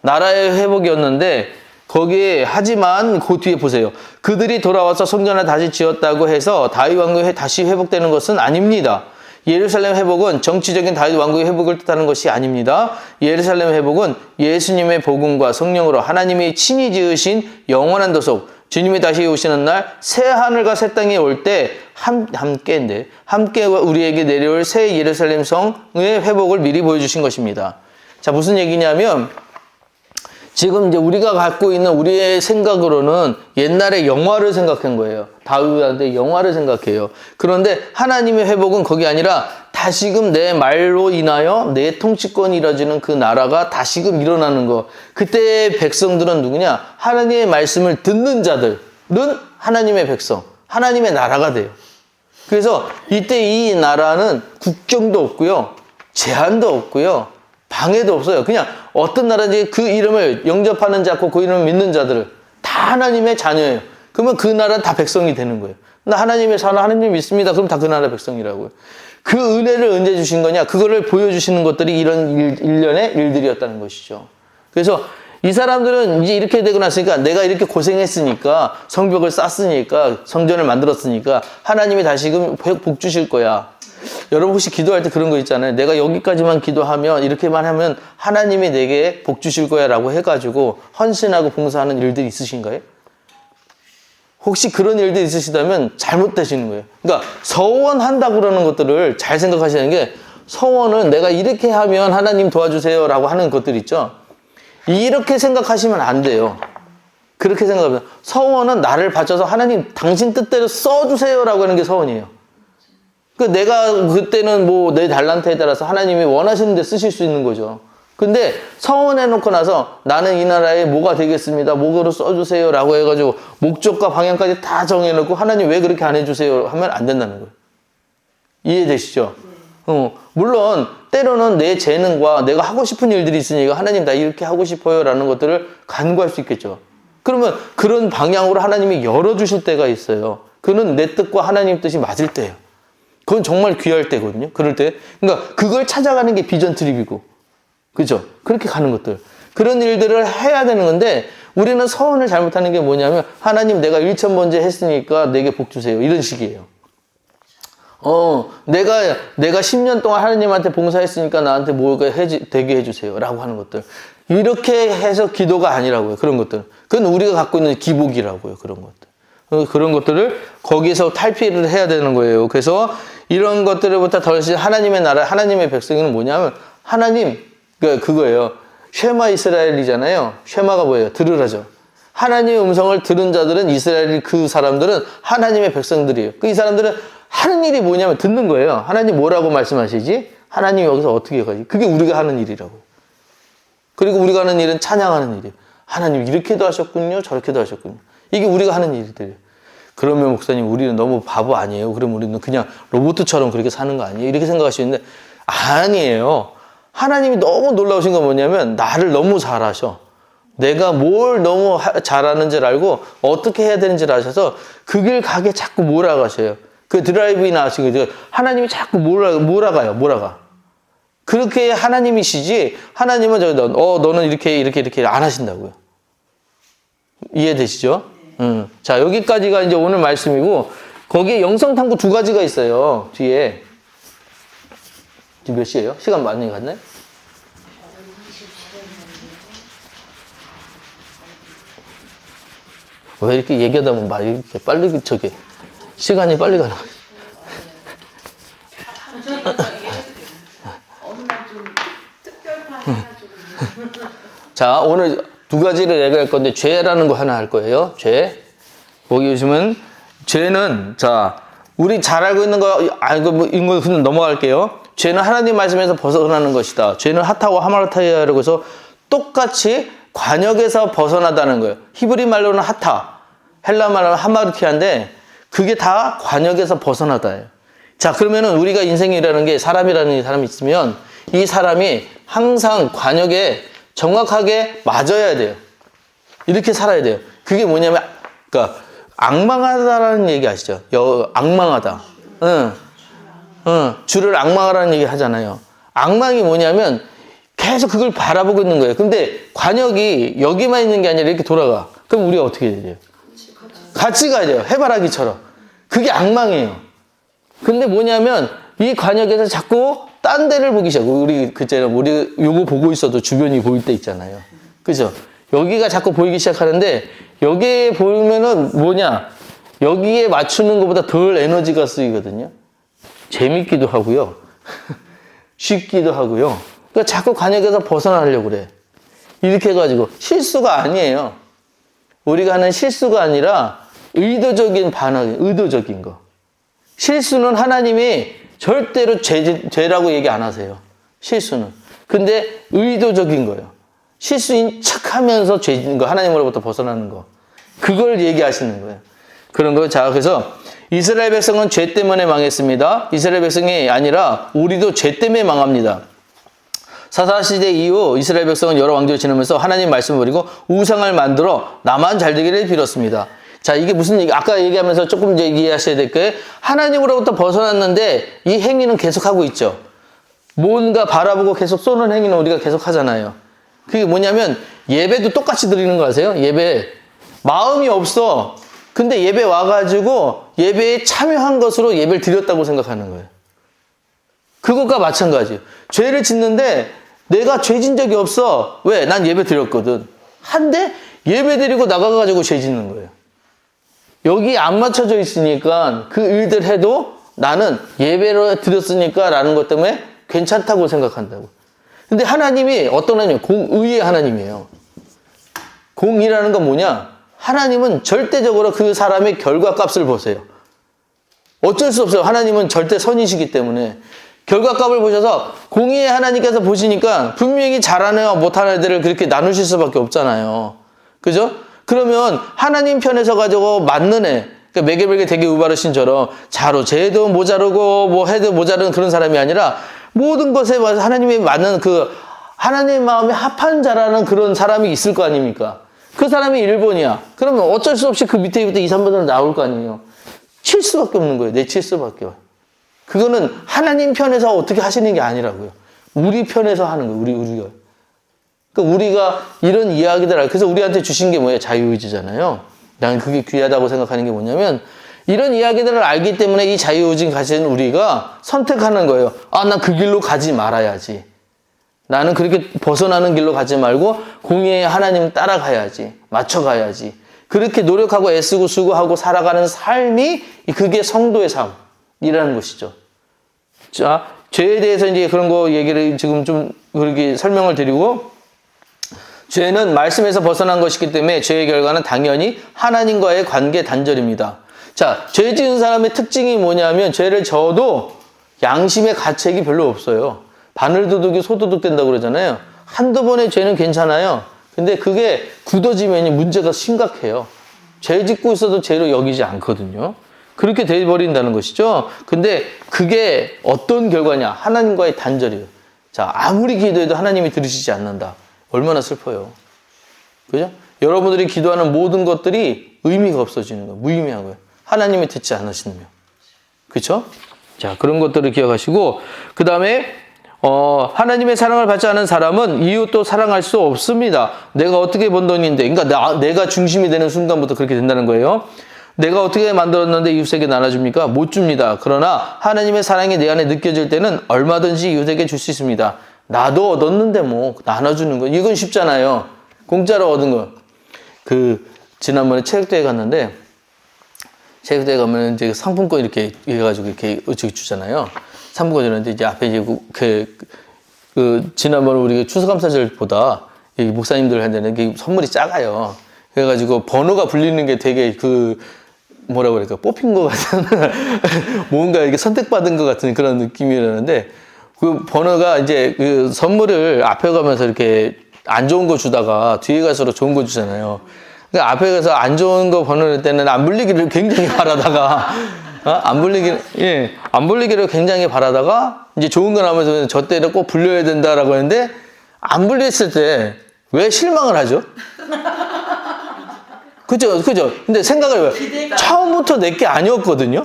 나라의 회복이었는데 거기에 하지만 그 뒤에 보세요. 그들이 돌아와서 성전을 다시 지었다고 해서 다윗 왕국이 다시 회복되는 것은 아닙니다. 예루살렘 회복은 정치적인 다윗 왕국의 회복을 뜻하는 것이 아닙니다. 예루살렘 회복은 예수님의 복음과 성령으로 하나님이 친히 지으신 영원한 도속, 주님이 다시 오시는 날 새 하늘과 새 땅이 올 때 함께 우리에게 내려올 새 예루살렘 성의 회복을 미리 보여주신 것입니다. 자, 무슨 얘기냐면 지금 이제 우리가 갖고 있는 우리의 생각으로는 옛날의 영화를 생각한 거예요. 다윗한테 영화를 생각해요. 그런데 하나님의 회복은 거기 아니라 다시금 내 말로 인하여 내 통치권이 이루어지는 그 나라가 다시금 일어나는 거. 그때의 백성들은 누구냐? 하나님의 말씀을 듣는 자들은 하나님의 백성, 하나님의 나라가 돼요. 그래서 이때 이 나라는 국경도 없고요. 제한도 없고요. 방해도 없어요. 그냥 어떤 나라인지 그 이름을 영접하는 자고 그 이름을 믿는 자들을 다 하나님의 자녀예요. 그러면 그 나라는 다 백성이 되는 거예요. 나 하나님의 자녀, 하나님 믿습니다. 그럼 다 그 나라 백성이라고요. 그 은혜를 언제 주신 거냐? 그거를 보여주시는 것들이 이런 일련의 일들이었다는 것이죠. 그래서 이 사람들은 이제 이렇게 되고 났으니까 내가 이렇게 고생했으니까 성벽을 쌓았으니까 성전을 만들었으니까 하나님이 다시금 복 주실 거야. 여러분 혹시 기도할 때 그런 거 있잖아요. 내가 여기까지만 기도하면 이렇게만 하면 하나님이 내게 복 주실 거야 라고 해가지고 헌신하고 봉사하는 일들이 있으신가요? 혹시 그런 일들이 있으시다면 잘못되시는 거예요. 그러니까 서원한다고 그러는 것들을 잘 생각하시는 게 서원은 내가 이렇게 하면 하나님 도와주세요 라고 하는 것들 있죠. 이렇게 생각하시면 안 돼요. 그렇게 생각하면 서원은 나를 바쳐서 하나님 당신 뜻대로 써주세요 라고 하는 게 서원이에요. 내가 그때는 뭐 내 달란트에 따라서 하나님이 원하시는 데 쓰실 수 있는 거죠. 근데 서원해놓고 나서 나는 이 나라에 뭐가 되겠습니다. 뭐로 써주세요 라고 해가지고 목적과 방향까지 다 정해놓고 하나님 왜 그렇게 안 해주세요 하면 안 된다는 거예요. 이해되시죠? 물론 때로는 내 재능과 내가 하고 싶은 일들이 있으니까 하나님 나 이렇게 하고 싶어요 라는 것들을 간구할 수 있겠죠. 그러면 그런 방향으로 하나님이 열어주실 때가 있어요. 그는 내 뜻과 하나님 뜻이 맞을 때예요. 그건 정말 귀할 때거든요. 그럴 때. 그러니까 그걸 찾아가는 게 비전 트립이고. 그죠? 그렇게 가는 것들. 그런 일들을 해야 되는 건데 우리는 서원을 잘못하는 게 뭐냐면 하나님 내가 1,000번째 했으니까 내게 복 주세요. 이런 식이에요. 내가 10년 동안 하나님한테 봉사했으니까 나한테 뭐가 되게 해주세요. 라고 하는 것들. 이렇게 해서 기도가 아니라고요. 그런 것들. 그건 우리가 갖고 있는 기복이라고요. 그런 것들. 그런 것들을 거기서 탈피를 해야 되는 거예요. 그래서 이런 것들부터 덜시 하나님의 나라, 하나님의 백성은 뭐냐면 하나님, 그거예요. 쉐마 이스라엘이잖아요. 쉐마가 뭐예요? 들으라죠. 하나님의 음성을 들은 자들은 이스라엘 그 사람들은 하나님의 백성들이에요. 이 사람들은 하는 일이 뭐냐면 듣는 거예요. 하나님 뭐라고 말씀하시지? 하나님 여기서 어떻게 가지? 그게 우리가 하는 일이라고. 그리고 우리가 하는 일은 찬양하는 일이에요. 하나님 이렇게도 하셨군요. 저렇게도 하셨군요. 이게 우리가 하는 일들이에요. 그러면 목사님 우리는 너무 바보 아니에요? 그럼 우리는 그냥 로봇처럼 그렇게 사는 거 아니에요? 이렇게 생각하시는데 아니에요. 하나님이 너무 놀라우신 건 뭐냐면 나를 너무 잘 아셔. 내가 뭘 너무 잘하는지를 알고 어떻게 해야 되는지를 아셔서 그 길 가게 자꾸 몰아가셔요. 그 드라이브이나 하시고 하나님이 자꾸 몰아가. 그렇게 하나님이시지 하나님은 너는 이렇게 안 하신다고요. 이해되시죠? 자, 여기까지가 이제 오늘 말씀이고, 거기에 영성탐구 2가지가 있어요, 뒤에. 지금 몇 시예요? 시간 많이 갔나요? 왜 이렇게 얘기하다 보면 말이 이렇게 빨리, 시간이 빨리 가나. 자, 오늘 두 가지를 얘기할 건데, 죄라는 거 하나 할 거예요. 죄. 거기 보시면, 죄는, 자, 우리 잘 알고 있는 거, 이거 그냥 넘어갈게요. 죄는 하나님 말씀에서 벗어나는 것이다. 죄는 핫하고 하마르타이아라고 해서 똑같이 관역에서 벗어나다는 거예요. 히브리 말로는 핫하, 헬라 말로는 하마르티아인데, 그게 다 관역에서 벗어나다예요. 자, 그러면은 우리가 인생이라는 게 사람이라는 사람이 있으면 이 사람이 항상 관역에 정확하게 맞아야 돼요. 이렇게 살아야 돼요. 그게 뭐냐면, 그러니까 악망하다라는 얘기 아시죠? 악망하다. 주를 악망하라는 얘기 하잖아요. 악망이 뭐냐면 계속 그걸 바라보고 있는 거예요. 근데 관역이 여기만 있는 게 아니라 이렇게 돌아가. 그럼 우리가 어떻게 해야 돼요? 같이 가야 돼요. 해바라기처럼. 그게 악망이에요. 근데 뭐냐면 이 관역에서 자꾸 딴 데를 보기 시작하고, 우리 요거 보고 있어도 주변이 보일 때 있잖아요. 그죠? 여기가 자꾸 보이기 시작하는데, 여기에 보면은 뭐냐? 여기에 맞추는 것보다 덜 에너지가 쓰이거든요. 재밌기도 하고요. 쉽기도 하고요. 그러니까 자꾸 관역에서 벗어나려고 그래. 이렇게 해가지고 실수가 아니에요. 우리가 하는 실수가 아니라 의도적인 반항, 의도적인 거. 실수는 하나님이 절대로 죄라고 얘기 안 하세요. 실수는. 근데 의도적인 거예요. 실수인 척 하면서 죄진 거, 하나님으로부터 벗어나는 거. 그걸 얘기하시는 거예요. 그런 거. 자, 그래서 이스라엘 백성은 죄 때문에 망했습니다. 이스라엘 백성이 아니라 우리도 죄 때문에 망합니다. 사사시대 이후 이스라엘 백성은 여러 왕조를 지나면서 하나님 말씀을 버리고 우상을 만들어 나만 잘 되기를 빌었습니다. 자, 이게 무슨 얘기, 아까 얘기하면서 조금 이제 이해하셔야 될 거예요. 하나님으로부터 벗어났는데 이 행위는 계속하고 있죠. 뭔가 바라보고 계속 쏘는 행위는 우리가 계속 하잖아요. 그게 뭐냐면 예배도 똑같이 드리는 거 아세요? 예배. 마음이 없어. 근데 예배 와가지고 예배에 참여한 것으로 예배를 드렸다고 생각하는 거예요. 그것과 마찬가지예요. 죄를 짓는데 내가 죄 진 적이 없어. 왜? 난 예배 드렸거든. 한데 예배 드리고 나가가지고 죄 짓는 거예요. 여기 안 맞춰져 있으니까 그 일들 해도 나는 예배로 드렸으니까 라는 것 때문에 괜찮다고 생각한다고. 근데 하나님이 어떤 하나님? 공의의 하나님이에요. 공이라는 건 뭐냐? 하나님은 절대적으로 그 사람의 결과값을 보세요. 어쩔 수 없어요. 하나님은 절대 선이시기 때문에. 결과값을 보셔서 공의의 하나님께서 보시니까 분명히 잘하는 애와 못하는 애들을 그렇게 나누실 수밖에 없잖아요. 그죠? 그러면 하나님 편에 서가지고 맞는 애, 그러니까 매개별개 되게 우바르신처럼 자로 재도 모자르고 뭐 해도 모자르는 그런 사람이 아니라 모든 것에 와서 하나님이 맞는 그 하나님 마음에 합한 자라는 그런 사람이 있을 거 아닙니까? 그 사람이 1번이야. 그러면 어쩔 수 없이 그 밑에부터 2, 3번으로 나올 거 아니에요. 칠 수밖에 없는 거예요. 내칠 수밖에. 그거는 하나님 편에서 어떻게 하시는 게 아니라고요. 우리 편에서 하는 거예요. 우리가. 그러니까 우리가 이런 이야기들, 그래서 우리한테 주신 게 뭐예요? 자유의지잖아요. 난 그게 귀하다고 생각하는 게 뭐냐면, 이런 이야기들을 알기 때문에 이 자유의지 가진 우리가 선택하는 거예요. 아, 난 그 길로 가지 말아야지. 나는 그렇게 벗어나는 길로 가지 말고 공의의 하나님 따라가야지. 맞춰가야지. 그렇게 노력하고 애쓰고 수고하고 살아가는 삶이 그게 성도의 삶이라는 것이죠. 자, 죄에 대해서 이제 그런 거 얘기를 지금 좀 그렇게 설명을 드리고, 죄는 말씀에서 벗어난 것이기 때문에 죄의 결과는 당연히 하나님과의 관계 단절입니다. 자, 죄 지은 사람의 특징이 뭐냐면 죄를 져도 양심의 가책이 별로 없어요. 바늘도둑이 소도둑 된다고 그러잖아요. 한두 번의 죄는 괜찮아요. 근데 그게 굳어지면 문제가 심각해요. 죄 짓고 있어도 죄로 여기지 않거든요. 그렇게 돼버린다는 것이죠. 근데 그게 어떤 결과냐? 하나님과의 단절이에요. 자, 아무리 기도해도 하나님이 들으시지 않는다. 얼마나 슬퍼요. 그죠? 여러분들이 기도하는 모든 것들이 의미가 없어지는 거예요. 무의미한 거예요. 하나님이 듣지 않으시면. 그렇죠? 자, 그런 것들을 기억하시고, 그 다음에 하나님의 사랑을 받지 않은 사람은 이웃도 사랑할 수 없습니다. 내가 어떻게 번 돈인데, 그러니까 내가 중심이 되는 순간부터 그렇게 된다는 거예요. 내가 어떻게 만들었는데 이웃에게 나눠줍니까? 못 줍니다. 그러나 하나님의 사랑이 내 안에 느껴질 때는 얼마든지 이웃에게 줄 수 있습니다. 나도 얻었는데 뭐 나눠주는 거, 이건 쉽잖아요. 공짜로 얻은 거. 지난번에 체육대회 갔는데, 체육대회 가면 이제 상품권 이렇게 해가지고 이렇게 주잖아요. 상품권 주는데 이제 앞에 이제 지난번에 우리가 추수감사절보다 이 목사님들한테는 이게 선물이 작아요. 그래가지고 번호가 불리는 게 되게 뭐라고 그럴까, 뽑힌 것 같은, 뭔가 이렇게 선택받은 것 같은 그런 느낌이라는데, 그 번호가 이제 그 선물을 앞에 가면서 이렇게 안 좋은 거 주다가 뒤에 갈수록 좋은 거 주잖아요. 그러니까 앞에 가서 안 좋은 거 번호를 때는 안 불리기를 굉장히 바라다가, 안 불리기를 굉장히 바라다가, 이제 좋은 거 나오면서 저 때는 꼭 불려야 된다라고 했는데, 안 불렸을 때 왜 실망을 하죠? 그죠? 근데 생각을 해봐요. 처음부터 내게 아니었거든요?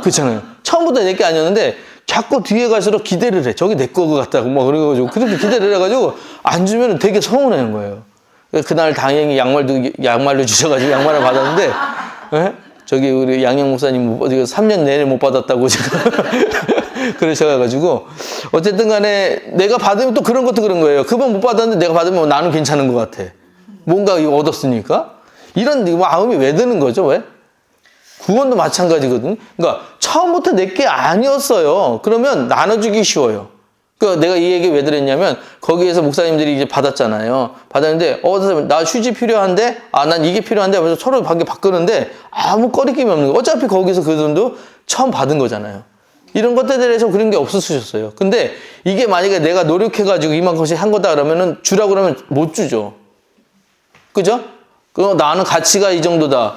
그렇잖아요. 처음부터 내게 아니었는데, 자꾸 뒤에 갈수록 기대를 해. 저게 내 거 같다고, 막 그래가지고, 그렇게 기대를 해가지고, 안 주면 되게 서운해하는 거예요. 그날 다행히 양말도 주셔가지고 양말을 받았는데, 예? 저기 우리 양영 목사님 3년 내내 못 받았다고 지금 그러셔가지고, 어쨌든 간에 내가 받으면 또 그런 것도 그런 거예요. 그번 못 받았는데 내가 받으면 나는 괜찮은 것 같아. 뭔가 이거 얻었으니까. 이런 마음이 왜 드는 거죠, 왜? 구원도 마찬가지거든. 그러니까 처음부터 내게 아니었어요. 그러면 나눠주기 쉬워요. 그러니까 내가 이 얘기 왜 드렸냐면 거기에서 목사님들이 이제 받았잖아요. 받았는데 나 휴지 필요한데 난 이게 필요한데 그래서 서로 바꾸는데 아무 꺼리낌이 없는 거예요. 어차피 거기서 그 돈도 처음 받은 거잖아요. 이런 것들에 대해서 그런 게 없으셨어요. 근데 이게 만약에 내가 노력해가지고 이만큼씩 한 거다 그러면은 주라고 그러면 못 주죠. 그죠? 나는 가치가 이 정도다.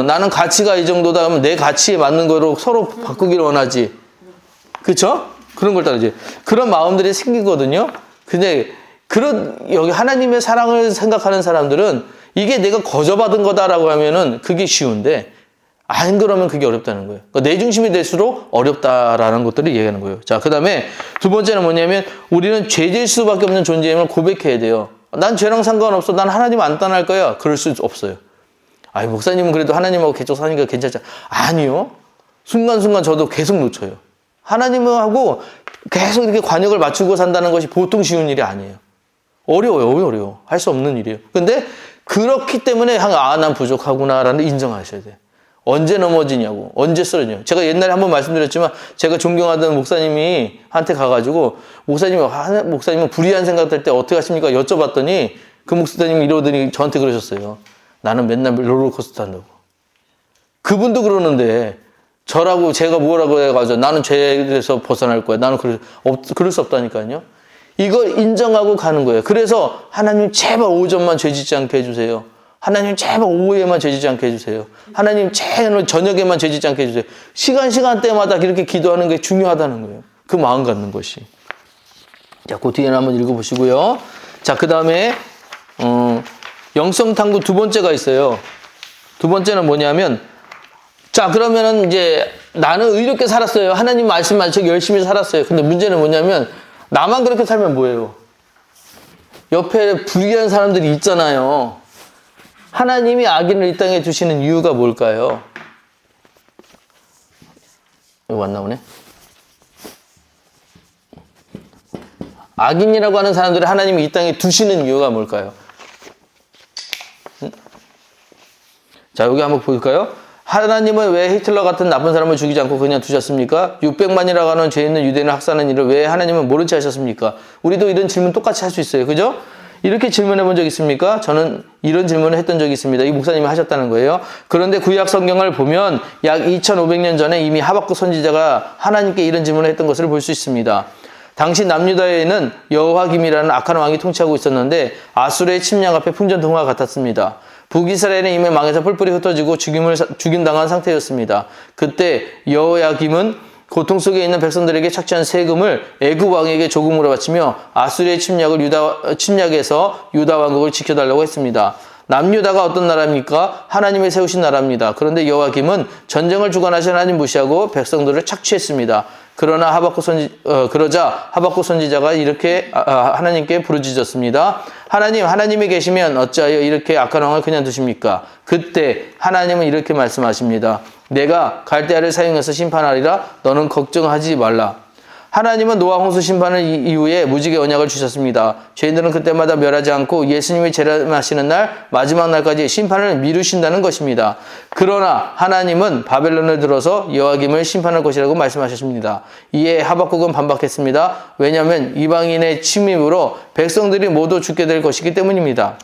나는 가치가 이 정도다 하면 내 가치에 맞는 거로 서로 바꾸기를 원하지. 그쵸? 그런 걸 따르지. 그런 마음들이 생기거든요. 근데 여기 하나님의 사랑을 생각하는 사람들은 이게 내가 거저받은 거다라고 하면은 그게 쉬운데 안 그러면 그게 어렵다는 거예요. 그러니까 내 중심이 될수록 어렵다라는 것들을 얘기하는 거예요. 자, 그 다음에 두 번째는 뭐냐면 우리는 죄질 수밖에 없는 존재임을 고백해야 돼요. 난 죄랑 상관없어. 난 하나님 안 떠날 거야. 그럴 수 없어요. 목사님은 그래도 하나님하고 계속 사니까 괜찮죠. 아니요. 순간순간 저도 계속 놓쳐요. 하나님하고 계속 이렇게 관역을 맞추고 산다는 것이 보통 쉬운 일이 아니에요. 어려워요. 할 수 없는 일이에요. 근데 그렇기 때문에 난 부족하구나라는 인정하셔야 돼요. 언제 넘어지냐고, 언제 쓰러지냐고. 제가 옛날에 한번 말씀드렸지만 제가 존경하던 목사님이 한테 가가지고 목사님은 불의한 생각 들 때 어떻게 하십니까? 여쭤봤더니 그 목사님이 이러더니 저한테 그러셨어요. 나는 맨날 롤러코스터 한다고. 그분도 그러는데 저라고 제가 뭐라고 해가지고 나는 죄에서 벗어날 거야. 나는 그럴 수 없다니까요. 이걸 인정하고 가는 거예요. 그래서 하나님 제발 오전만 죄 짓지 않게 해주세요. 하나님 제발 오후에만 죄 짓지 않게 해주세요. 하나님 제발 저녁에만 죄 짓지 않게 해주세요. 시간대마다 그렇게 기도하는 게 중요하다는 거예요. 그 마음 갖는 것이. 자, 그 뒤에는 한번 읽어보시고요. 자, 그 다음에 영성탐구 두 번째가 있어요. 두 번째는 뭐냐면 자, 그러면은 이제 나는 의롭게 살았어요. 하나님 말씀 맞춰 열심히 살았어요. 근데 문제는 뭐냐면 나만 그렇게 살면 뭐예요? 옆에 불의한 사람들이 있잖아요. 하나님이 악인을 이 땅에 두시는 이유가 뭘까요? 이거 안 나오네. 악인이라고 하는 사람들을 하나님이 이 땅에 두시는 이유가 뭘까요? 자, 여기 한번 볼까요? 하나님은 왜 히틀러 같은 나쁜 사람을 죽이지 않고 그냥 두셨습니까? 600만이라고 하는 죄 있는 유대인을 학살하는 일을 왜 하나님은 모른 채 하셨습니까? 우리도 이런 질문 똑같이 할 수 있어요. 그죠? 이렇게 질문해 본 적 있습니까? 저는 이런 질문을 했던 적이 있습니다. 이 목사님이 하셨다는 거예요. 그런데 구약 성경을 보면 약 2500년 전에 이미 하박국 선지자가 하나님께 이런 질문을 했던 것을 볼 수 있습니다. 당시 남유다에는 여호와김이라는 악한 왕이 통치하고 있었는데 아수르의 침략 앞에 풍전등화 같았습니다. 북이스라엘은 이미 망해서 뿔뿔이 흩어지고 죽임당한 상태였습니다. 그때 여호야김은 고통 속에 있는 백성들에게 착취한 세금을 애굽 왕에게 조금으로 바치며 아수르의 침략에서 유다 왕국을 지켜달라고 했습니다. 남유다가 어떤 나라입니까? 하나님이 세우신 나라입니다. 그런데 여호야김은 전쟁을 주관하신 하나님 무시하고 백성들을 착취했습니다. 그러자 하박국 선지자가 이렇게 하나님께 부르짖었습니다. 하나님이 계시면 어찌하여 이렇게 악한 왕을 그냥 두십니까? 그때 하나님은 이렇게 말씀하십니다. 내가 갈대아를 사용해서 심판하리라. 너는 걱정하지 말라. 하나님은 노아 홍수 심판을 이후에 무지개 언약을 주셨습니다. 죄인들은 그때마다 멸하지 않고 예수님이 재림하시는 날 마지막 날까지 심판을 미루신다는 것입니다. 그러나 하나님은 바벨론을 들어서 여호와김을 심판할 것이라고 말씀하셨습니다. 이에 하박국은 반박했습니다. 왜냐하면 이방인의 침입으로 백성들이 모두 죽게 될 것이기 때문입니다.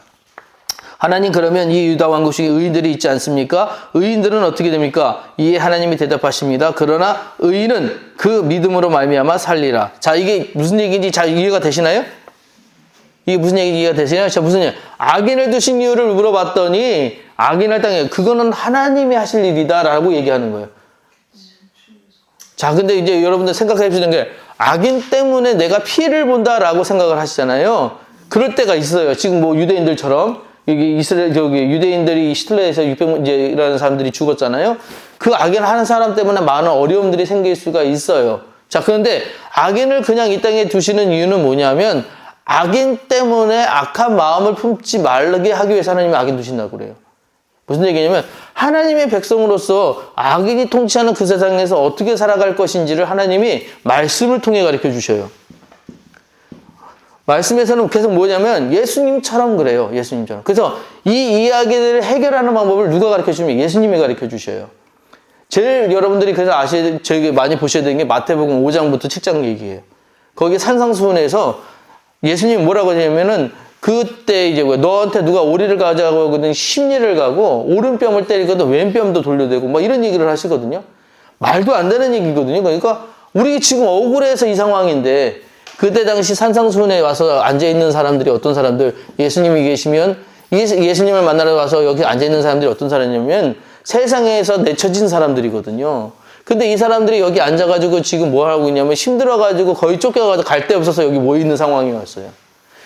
하나님, 그러면 이 유다 왕국 중에 의인들이 있지 않습니까? 의인들은 어떻게 됩니까? 이에 하나님이 대답하십니다. 그러나 의인은 그 믿음으로 말미암아 살리라. 자, 이게 무슨 얘기인지 잘 이해가 되시나요? 이게 무슨 얘기가 되시나요? 자, 무슨 얘기? 악인을 두신 이유를 물어봤더니 악인을 땅에 그거는 하나님이 하실 일이다라고 얘기하는 거예요. 자, 근데 이제 여러분들 생각해 보시는 게 악인 때문에 내가 피해를 본다라고 생각을 하시잖아요. 그럴 때가 있어요. 지금 뭐 유대인들처럼 여기 유대인들이 히틀러에서 600만이라는 사람들이 죽었잖아요. 그 악인을 하는 사람 때문에 많은 어려움들이 생길 수가 있어요. 자, 그런데 악인을 그냥 이 땅에 두시는 이유는 뭐냐면 악인 때문에 악한 마음을 품지 말게 하기 위해서 하나님이 악인 두신다고 그래요. 무슨 얘기냐면 하나님의 백성으로서 악인이 통치하는 그 세상에서 어떻게 살아갈 것인지를 하나님이 말씀을 통해 가르쳐 주셔요. 말씀에서는 계속 뭐냐면 예수님처럼 그래요. 예수님처럼. 그래서 이 이야기들을 해결하는 방법을 누가 가르쳐 주면 예수님이 가르쳐 주셔요. 제일 여러분들이 그래서 저에게 많이 보셔야 되는 게 마태복음 5장부터 7장 얘기예요. 거기 산상수훈에서 예수님이 뭐라고 하냐면은 그때 이제 너한테 누가 오리를 가자고 하거든 십리를 가고 오른뺨을 때리거든 왼뺨도 돌려대고 막 이런 얘기를 하시거든요. 말도 안 되는 얘기거든요. 그러니까 우리 지금 억울해서 이 상황인데 그때 당시 산상수훈에 와서 앉아있는 사람들이 어떤 사람들, 예수님이 계시면 예수님을 만나러 와서 여기 앉아있는 사람들이 어떤 사람이냐면 세상에서 내쳐진 사람들이거든요. 근데 이 사람들이 여기 앉아가지고 지금 뭐 하고 있냐면 힘들어가지고 거의 쫓겨가지고 갈 데 없어서 여기 모여있는 상황이었어요.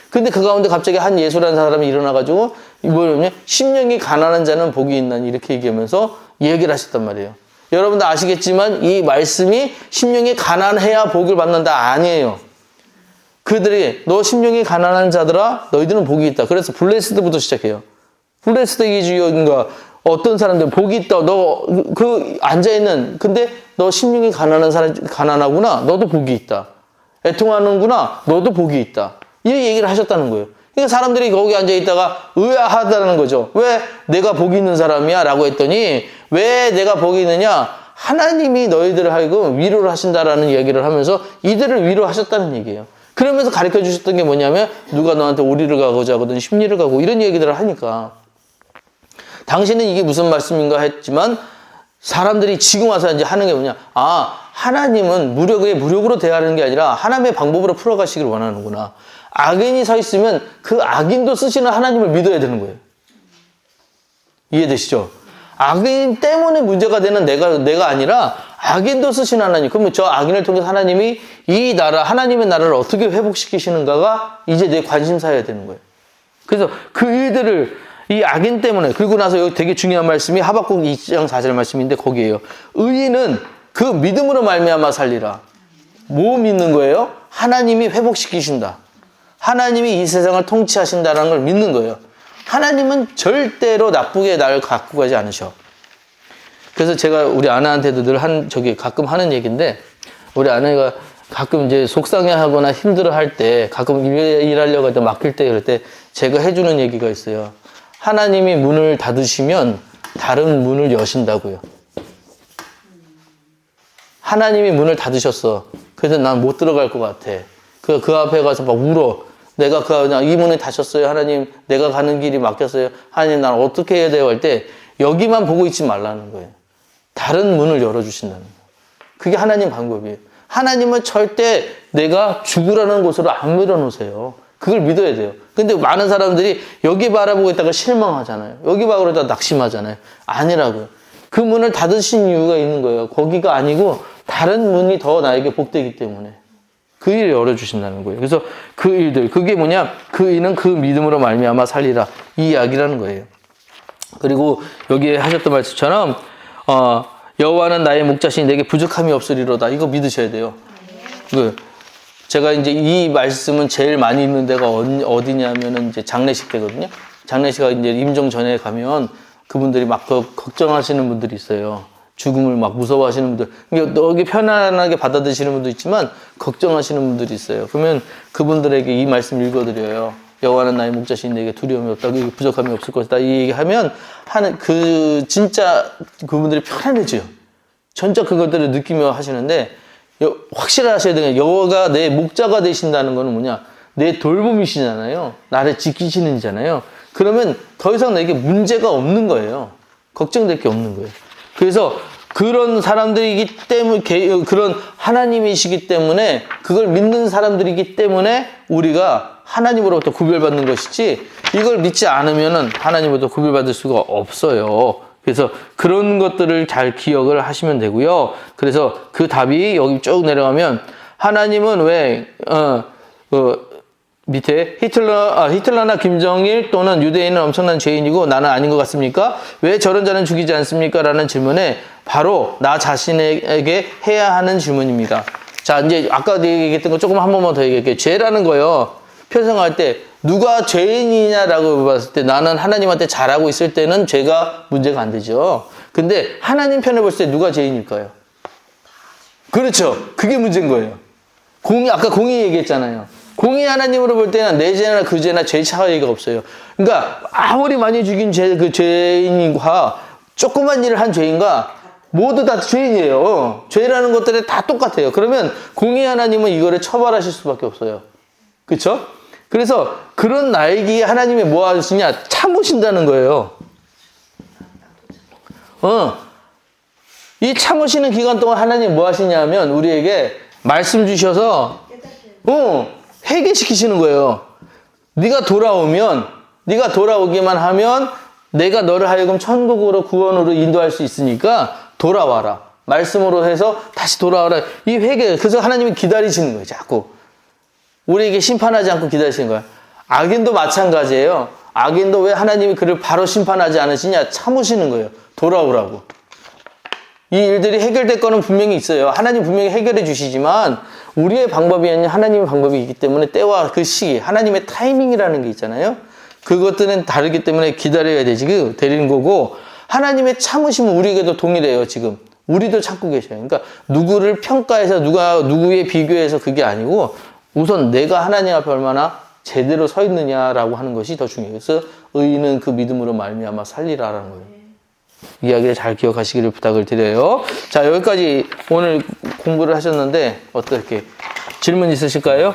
근데 그 가운데 갑자기 한 예수라는 사람이 일어나가지고 뭐냐면 심령이 가난한 자는 복이 있나니 이렇게 얘기하면서 얘기를 하셨단 말이에요. 여러분들 아시겠지만 이 말씀이 심령이 가난해야 복을 받는다 아니에요. 그들이 너 심령이 가난한 자들아 너희들은 복이 있다. 그래서 블레스드부터 시작해요. 블레스드 이주인가 어떤 사람들 복이 있다. 너 그 앉아있는 근데 너 심령이 가난한 사람 가난하구나. 너도 복이 있다. 애통하는구나. 너도 복이 있다. 이 얘기를 하셨다는 거예요. 그러니까 사람들이 거기 앉아있다가 의아하다는 거죠. 왜 내가 복이 있는 사람이야? 라고 했더니 왜 내가 복이 있느냐? 하나님이 너희들을 하여금 위로를 하신다라는 이야기를 하면서 이들을 위로하셨다는 얘기예요. 그러면서 가르쳐 주셨던 게 뭐냐면 누가 너한테 오리를 가고자 하거든 십리를 가고 이런 얘기들을 하니까 당신은 이게 무슨 말씀인가 했지만 사람들이 지금 와서 이제 하는 게 뭐냐 하나님은 무력으로 대하는 게 아니라 하나님의 방법으로 풀어가시기를 원하는구나. 악인이 서 있으면 그 악인도 쓰시는 하나님을 믿어야 되는 거예요. 이해되시죠? 악인 때문에 문제가 되는 내가 아니라 악인도 쓰시는 하나님. 그러면 저 악인을 통해서 하나님이 이 나라, 하나님의 나라를 어떻게 회복시키시는가가 이제 내 관심사여야 되는 거예요. 그래서 그 일들을 이 악인 때문에 그리고 나서 여기 되게 중요한 말씀이 하박국 2장 4절 말씀인데 거기에요. 의인은 그 믿음으로 말미암아 살리라. 뭐 믿는 거예요? 하나님이 회복시키신다. 하나님이 이 세상을 통치하신다는 걸 믿는 거예요. 하나님은 절대로 나쁘게 나를 갖고 가지 않으셔. 그래서 제가 우리 아내한테도 늘 가끔 하는 얘기인데, 우리 아내가 가끔 이제 속상해하거나 힘들어할 때, 가끔 일하려고 할 때 막힐 때, 그럴 때 제가 해주는 얘기가 있어요. 하나님이 문을 닫으시면 다른 문을 여신다고요. 하나님이 문을 닫으셨어. 그래서 난 못 들어갈 것 같아. 그 앞에 가서 막 울어. 내가 이 문을 닫혔어요. 하나님, 내가 가는 길이 막혔어요. 하나님, 난 어떻게 해야 돼요? 할 때, 여기만 보고 있지 말라는 거예요. 다른 문을 열어주신다는 거예요. 그게 하나님 방법이에요. 하나님은 절대 내가 죽으라는 곳으로 안 밀어놓으세요. 그걸 믿어야 돼요. 근데 많은 사람들이 여기 바라보고 있다가 실망하잖아요. 여기 바라보고 있다가 낙심하잖아요. 아니라고요. 그 문을 닫으신 이유가 있는 거예요. 거기가 아니고 다른 문이 더 나에게 복되기 때문에. 그 일을 열어주신다는 거예요. 그래서 그 일들, 그게 뭐냐? 그 일은 그 믿음으로 말미암아 살리라. 이 이야기라는 거예요. 그리고 여기에 하셨던 말씀처럼 여호와는 나의 목자시니 내게 부족함이 없으리로다. 이거 믿으셔야 돼요. 제가 이제 이 말씀은 제일 많이 읽는 데가 어디냐면은 이제 장례식 때거든요. 장례식가 이제 임종 전에 가면 그분들이 막 걱정하시는 분들이 있어요. 죽음을 막 무서워하시는 분들, 여기 편안하게 받아들이시는 분도 있지만 걱정하시는 분들이 있어요. 그러면 그분들에게 이 말씀 읽어드려요. 여호와는 나의 목자신 내게 두려움이 없다, 부족함이 없을 것이다. 이 얘기하면 하는 진짜 그분들이 편안해져요. 전적 그것들을 느끼며 하시는데 확실하셔야 되는 게 여호와가 내 목자가 되신다는 거는 뭐냐? 내 돌봄이시잖아요. 나를 지키시는잖아요. 그러면 더 이상 내게 문제가 없는 거예요. 걱정될 게 없는 거예요. 그래서 그런 사람들이기 때문에, 그런 하나님이시기 때문에, 그걸 믿는 사람들이기 때문에 우리가 하나님으로부터 구별받는 것이지, 이걸 믿지 않으면은 하나님으로부터 구별받을 수가 없어요. 그래서 그런 것들을 잘 기억을 하시면 되고요. 그래서 그 답이 여기 쭉 내려가면, 하나님은 왜, 밑에 히틀러나 김정일 또는 유대인은 엄청난 죄인이고 나는 아닌 것 같습니까? 왜 저런 자는 죽이지 않습니까? 라는 질문에 바로 나 자신에게 해야 하는 질문입니다. 자, 이제 아까 얘기했던 거 조금 한 번만 더 얘기할게요. 죄라는 거요. 편성할 때 누가 죄인이냐라고 봤을 때 나는 하나님한테 잘하고 있을 때는 죄가 문제가 안 되죠. 근데 하나님 편에 볼 때 누가 죄인일까요? 그렇죠. 그게 문제인 거예요. 아까 공의 얘기했잖아요. 공의 하나님으로 볼 때는 내 죄나 그 죄나 죄 차이가 없어요. 그러니까 아무리 많이 죽인 그 죄인과 조그만 일을 한 죄인과 모두 다 죄인이에요. 죄라는 것들이 다 똑같아요. 그러면 공의 하나님은 이거를 처벌하실 수밖에 없어요. 그렇죠? 그래서 그런 나에게 하나님이 뭐 하시냐? 참으신다는 거예요. 이 참으시는 기간 동안 하나님 뭐 하시냐면 우리에게 말씀 주셔서 회개시키시는 거예요. 네가 돌아오기만 하면 내가 너를 하여금 천국으로 구원으로 인도할 수 있으니까 돌아와라. 말씀으로 해서 다시 돌아와라. 이 회개. 그래서 하나님이 기다리시는 거예요. 자꾸. 우리에게 심판하지 않고 기다리시는 거예요. 악인도 마찬가지예요. 악인도 왜 하나님이 그를 바로 심판하지 않으시냐? 참으시는 거예요. 돌아오라고. 이 일들이 해결될 거는 분명히 있어요. 하나님 분명히 해결해 주시지만 우리의 방법이 아닌 하나님의 방법이 있기 때문에 때와 그 시기, 하나님의 타이밍이라는 게 있잖아요. 그것들은 다르기 때문에 기다려야 되는 거고, 하나님의 참으심은 우리에게도 동일해요. 지금 우리도 참고 계셔요. 그러니까 누구를 평가해서 누구에 비교해서 그게 아니고 우선 내가 하나님 앞에 얼마나 제대로 서 있느냐라고 하는 것이 더 중요해요. 그래서 의인은 그 믿음으로 말미암아 살리라라는 거예요. 이야기를 잘 기억하시기를 부탁을 드려요. 자, 여기까지 오늘 공부를 하셨는데 어떻게 질문 있으실까요?